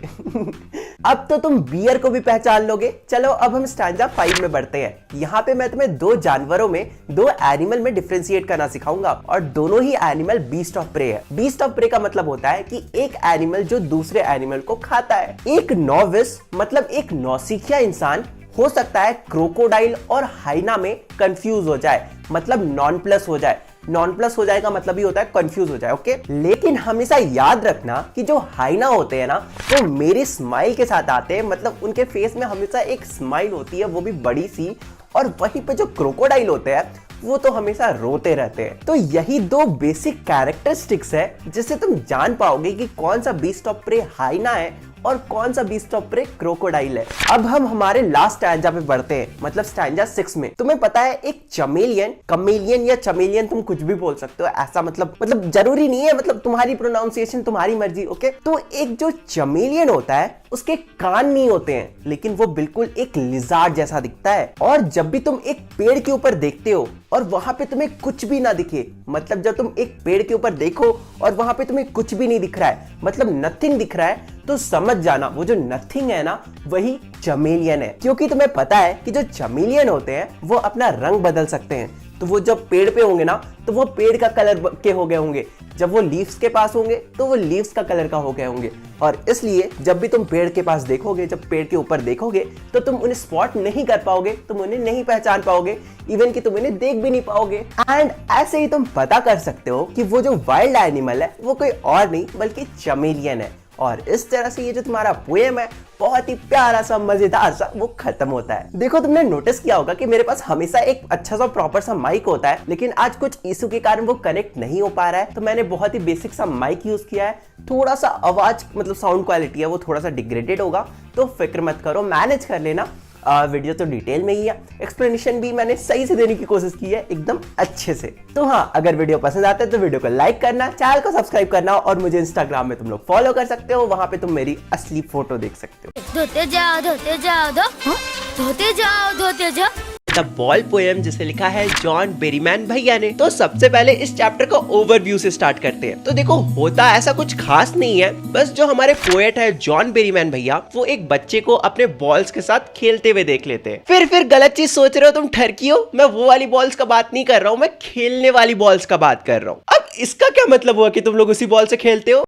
अब तो तुम बियर को भी पहचान लोगे। चलो अब हम स्टैंजा 5 में बढ़ते हैं। यहाँ पे मैं तुम्हें 2 जानवरों में, 2 एनिमल में डिफरेंशिएट करना सिखाऊंगा और दोनों ही एनिमल बीस्ट ऑफ प्रे है। बीस्ट ऑफ प्रे का मतलब होता है कि एक एनिमल जो दूसरे एनिमल को खाता है। एक नोविस, मतलब एक नौसिखिया इंसान हो सकता है क्रोकोडाइल और हाइना में कंफ्यूज हो जाए, मतलब नॉन प्लस हो जाए। नॉन प्लस हो जाएगा मतलब ही होता है कंफ्यूज हो जाए। ओके, लेकिन हमेशा याद रखना कि जो हाइना होते हैं ना वो मेरी स्माइल के साथ आते हैं, मतलब उनके फेस में हमेशा एक स्माइल होती है, वो भी बड़ी सी। और वहीं पे जो क्रोकोडाइल होते हैं वो तो हमेशा रोते रहते हैं। तो यही 2 बेसिक कैरेक्टरिस्टिक्स है जिससे तुम जान पाओगे कि कौन सा बीस्ट ऑफ प्रे हाइना है और कौन सा बीस्ट ऑफ प्रे क्रोकोडाइल है। अब हम हमारे लास्ट स्टैंजा पे बढ़ते हैं, मतलब स्टैंजा 6 में। तुम्हें पता है एक चमेलियन, कमेलियन या चमेलियन तुम कुछ भी बोल सकते हो, ऐसा मतलब जरूरी नहीं है, मतलब तुम्हारी प्रोनाउंसिएशन तुम्हारी मर्जी। ओके, तो एक जो चमेलियन होता है उसके कान नहीं होते हैं, लेकिन वो बिल्कुल एक लिजार्ड जैसा दिखता है। और जब भी तुम एक पेड़ के ऊपर देखते हो और वहां पे तुम्हें कुछ भी ना दिखे, मतलब जब तुम एक पेड़ के ऊपर देखो और वहां पे तुम्हें कुछ भी नहीं दिख रहा है, मतलब नथिंग दिख रहा है, तो समझ जाना वो जो नथिंग है ना वही चमेलियन है। क्योंकि तुम्हें पता है कि जो चमेलियन होते हैं वो अपना रंग बदल सकते हैं। तो वो जब पेड़ पे होंगे ना तो वो पेड़ का कलर के हो गए होंगे, जब वो लीव्स के पास होंगे तो वो लीव्स का कलर का हो गए होंगे। और इसलिए जब भी तुम पेड़ के पास देखोगे, जब पेड़ के ऊपर देखोगे तो तुम उन्हें स्पॉट नहीं कर पाओगे, तुम उन्हें नहीं पहचान पाओगे, इवन कि तुम उन्हें देख भी नहीं पाओगे। एंड ऐसे ही तुम पता कर सकते हो कि वो जो वाइल्ड एनिमल है वो कोई और नहीं बल्कि चमेलियन है। और इस तरह से ये जो तुम्हारा पोएम है बहुत ही प्यारा सा मजेदार सा वो खत्म होता है। देखो तुमने नोटिस किया होगा कि मेरे पास हमेशा एक अच्छा सा प्रॉपर सा माइक होता है, लेकिन आज कुछ इशू के कारण वो कनेक्ट नहीं हो पा रहा है, तो मैंने बहुत ही बेसिक सा माइक यूज किया है। थोड़ा सा आवाज मतलब साउंड क्वालिटी है वो थोड़ा सा डिग्रेडेड होगा, तो फिक्र मत करो, मैनेज कर लेना। वीडियो तो डिटेल में ही है, एक्सप्लेनेशन भी मैंने सही से देने की कोशिश की है एकदम अच्छे से। तो हाँ, अगर वीडियो पसंद आता है तो वीडियो को लाइक करना, चैनल को सब्सक्राइब करना और मुझे इंस्टाग्राम में तुम लोग फॉलो कर सकते हो, वहां पे तुम मेरी असली फोटो देख सकते हो। धोते जाओ धोते जाओ धोते जाओ धोते जाओ। द बॉल पोएम जिसे लिखा है जॉन बेरीमैन भैया ने। तो सबसे पहले इस चैप्टर का ओवरव्यू से स्टार्ट करते हैं। तो देखो होता ऐसा कुछ खास नहीं है, बस जो हमारे पोएट है जॉन बेरीमैन भैया वो एक बच्चे को अपने बॉल्स के साथ खेलते हुए देख लेते हैं। फिर गलत चीज सोच रहे हो तुम ठरकियो, मैं वो वाली बॉल्स का बात नहीं कर रहा हूँ, मैं खेलने वाली बॉल्स का बात कर रहा हूँ। अब इसका क्या मतलब हुआ कि तुम लोग उसी बॉल से खेलते हो?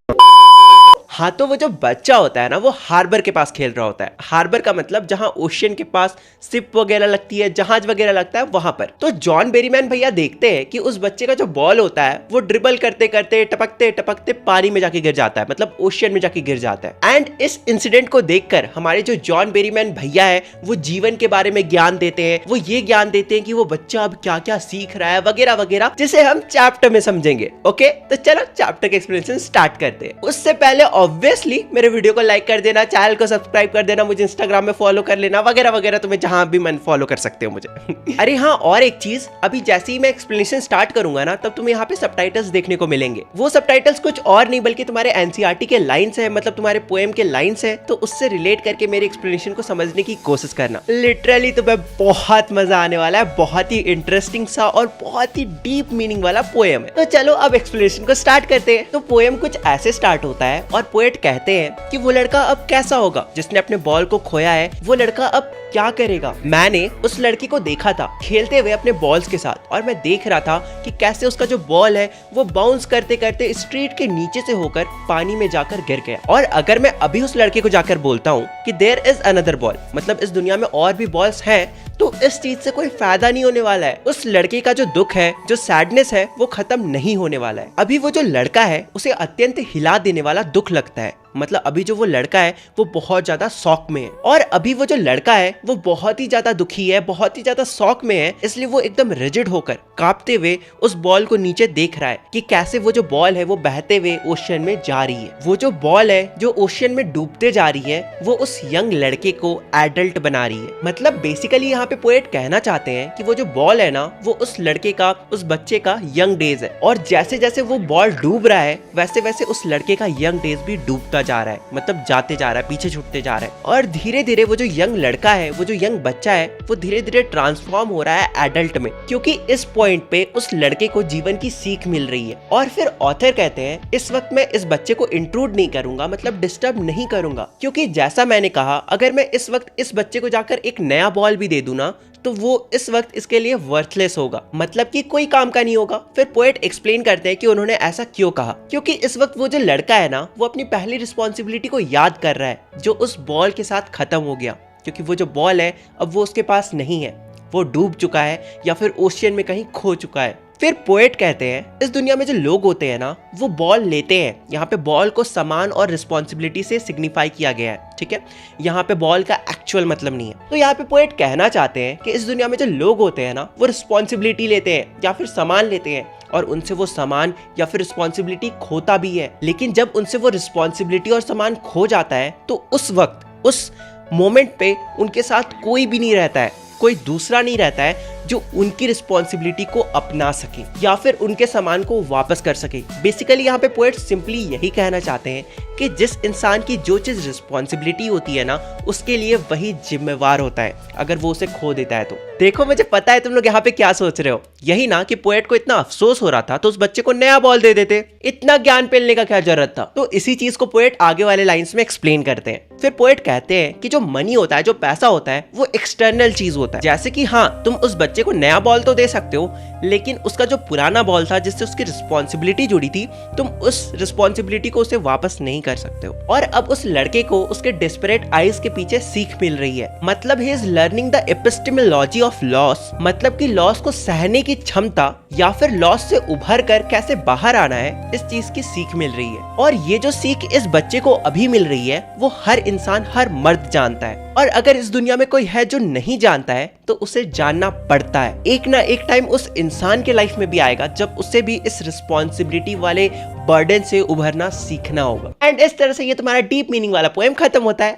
हाँ, तो वो जो बच्चा होता है ना वो हार्बर के पास खेल रहा होता है। हार्बर का मतलब जहाँ ओशियन के पास शिप वगैरह लगती है, जहाज वगैरह लगता है, वहां पर। तो जॉन बेरीमैन भैया देखते हैं कि उस बच्चे का जो बॉल होता है वो ड्रिबल करते करते टपकते टपकते पानी में जाके गिर जाता है, मतलब ओशियन में जाके गिर जाता है। एंड इस इंसिडेंट को देखकर हमारे जो जॉन बेरीमैन भैया है वो जीवन के बारे में ज्ञान देते हैं। वो ये ज्ञान देते हैं कि वो बच्चा अब क्या क्या सीख रहा है वगैरह वगैरह, जिसे हम चैप्टर में समझेंगे। ओके, तो चलो चैप्टर के एक्सप्लेनेशन स्टार्ट करते हैं। उससे पहले ऑब्वियसली मेरे वीडियो को लाइक कर देना, चैनल को सब्सक्राइब कर देना, मुझे इंस्टाग्राम में फॉलो कर लेना वगैरह वगैरह, तुम्हें जहां भी मन फॉलो कर सकते हो मुझे। अरे हाँ, और एक चीज, अभी जैसे ही मैं एक्सप्लेनेशन स्टार्ट करूंगा ना तब तुम्हें यहाँ पे सबटाइटल्स देखने को मिलेंगे। वो सबटाइटल्स कुछ और नहीं बल्कि तुम्हारे एनसीईआरटी के लाइंस है, मतलब तुम्हारे पोएम के लाइंस है, तो उससे रिलेट करके मेरे एक्सप्लेनेशन को समझने की कोशिश करना। लिटरली तुम्हें बहुत मजा आने वाला है, बहुत ही इंटरेस्टिंग सा और बहुत ही डीप मीनिंग वाला पोएम है। तो चलो अब एक्सप्लेनेशन को स्टार्ट करते हैं। तो पोएम कुछ ऐसे स्टार्ट होता है और पोएट कहते हैं कि वो लड़का अब कैसा होगा जिसने अपने बॉल को खोया है, वो लड़का अब क्या करेगा। मैंने उस लड़की को देखा था खेलते हुए अपने बॉल्स के साथ, और मैं देख रहा था कि कैसे उसका जो बॉल है वो बाउंस करते करते स्ट्रीट के नीचे से होकर पानी में जाकर गिर गया। और अगर मैं अभी उस लड़के को जाकर बोलता हूँ कि देयर इज अनदर बॉल, मतलब इस दुनिया में और भी बॉल्स हैं, तो इस चीज से कोई फायदा नहीं होने वाला है। उस लड़के का जो दुख है, जो सैडनेस है, वो खत्म नहीं होने वाला है। अभी वो जो लड़का है उसे अत्यंत हिला देने वाला दुख लगता है, मतलब अभी जो वो लड़का है वो बहुत ज्यादा शॉक में है। और अभी वो जो लड़का है वो बहुत ही ज्यादा दुखी है, बहुत ही ज्यादा शॉक में है, इसलिए वो एकदम रिजिड होकर कांपते हुए उस बॉल को नीचे देख रहा है कि कैसे वो जो बॉल है वो बहते हुए ओशियन में जा रही है। वो जो बॉल है जो ओशियन में डूबते जा रही है वो उस यंग लड़के को एडल्ट बना रही है। मतलब बेसिकली यहाँ पे पोएट कहना चाहते हैं कि वो जो बॉल है ना वो उस लड़के का, उस बच्चे का यंग डेज है, और जैसे जैसे वो बॉल डूब रहा है वैसे वैसे उस लड़के का यंग डेज भी डूबता जा रहा है, मतलब जाते जा रहा है, पीछे छूटते जा रहा है। और धीरे धीरे वो जो यंग लड़का है, वो जो यंग बच्चा है, वो धीरे धीरे ट्रांसफॉर्म हो रहा है एडल्ट में, क्योंकि इस पॉइंट पे उस लड़के को जीवन की सीख मिल रही है। और फिर ऑथर कहते हैं इस वक्त मैं इस बच्चे को इंट्रूड नहीं करूंगा, मतलब डिस्टर्ब नहीं करूंगा, क्योंकि जैसा मैंने कहा अगर मैं इस वक्त इस बच्चे को जाकर एक नया बॉल भी दे दूं ना तो वो इस वक्त इसके लिए वर्थलेस होगा, मतलब कि कोई काम का नहीं होगा। फिर पोएट एक्सप्लेन करते हैं कि उन्होंने ऐसा क्यों कहा, क्योंकि इस वक्त वो जो लड़का है ना वो अपनी पहली रिस्पॉन्सिबिलिटी को याद कर रहा है जो उस बॉल के साथ खत्म हो गया, क्योंकि वो जो बॉल है अब वो उसके पास नहीं है, वो डूब चुका है या फिर ओशियन में कहीं खो चुका है। फिर पोएट कहते हैं इस दुनिया में जो लोग होते हैं ना वो बॉल लेते हैं, यहाँ पे बॉल को सामान और रिस्पॉन्सिबिलिटी से सिग्निफाई किया गया है, ठीक है, यहाँ पे बॉल का एक्चुअल मतलब नहीं है। तो यहाँ पे पोएट कहना चाहते हैं कि इस दुनिया में जो लोग होते हैं ना वो रिस्पॉन्सिबिलिटी लेते हैं या फिर सामान लेते हैं, और उनसे वो सामान या फिर रिस्पॉन्सिबिलिटी खोता भी है। लेकिन जब उनसे वो रिस्पॉन्सिबिलिटी और सामान खो जाता है तो उस वक्त, उस मोमेंट पे उनके साथ कोई भी नहीं रहता है, कोई दूसरा नहीं रहता है जो उनकी रिस्पॉन्सिबिलिटी को अपना सके या फिर उनके सामान को वापस कर सके। बेसिकली यहाँ पे पोएट सिंपली यही कहना चाहते हैं कि जिस इंसान की जो चीज रिस्पॉन्सिबिलिटी होती है ना, उसके लिए वही जिम्मेवार होता है अगर वो उसे खो देता है तो। देखो मुझे पता है तुम लोग यहाँ पे क्या सोच रहे हो, यही ना कि पोएट को इतना अफसोस हो रहा था तो उस बच्चे को नया बॉल दे देते, इतना ज्ञान पेलने का क्या जरूरत था। तो इसी चीज को पोएट आगे वाले लाइंस में एक्सप्लेन करते हैं। फिर पोएट कहते हैं कि जो मनी होता है, जो पैसा होता है, वो एक्सटर्नल चीज होता है। जैसे कि हाँ, तुम उस बच्चे को नया बॉल तो दे सकते हो, लेकिन उसका जो पुराना बॉल था जिससे उसकी रिस्पॉन्सिबिलिटी जुड़ी थी, तुम उस रिस्पॉन्सिबिलिटी को उसे वापस नहीं कर सकते हो। और अब उस लड़के को उसके डेस्परेट आइज के पीछे सीख मिल रही है, मतलब he is learning the epistemology of loss, मतलब कि लॉस को सहने की क्षमता या फिर लॉस से उभर कर कैसे बाहर आना है, इस चीज की सीख मिल रही है। और ये जो सीख इस बच्चे को अभी मिल रही है वो हर इंसान, हर मर्द जानता है। और अगर इस दुनिया में कोई है जो नहीं जानता है तो उसे जानना पड़ता है। एक ना एक टाइम उस इंसान के लाइफ में भी आएगा जब उसे भी इस रिस्पॉन्सिबिलिटी वाले बर्डन से उभरना सीखना होगा। एंड इस तरह से ये तुम्हारा डीप मीनिंग वाला पोएम खत्म होता है।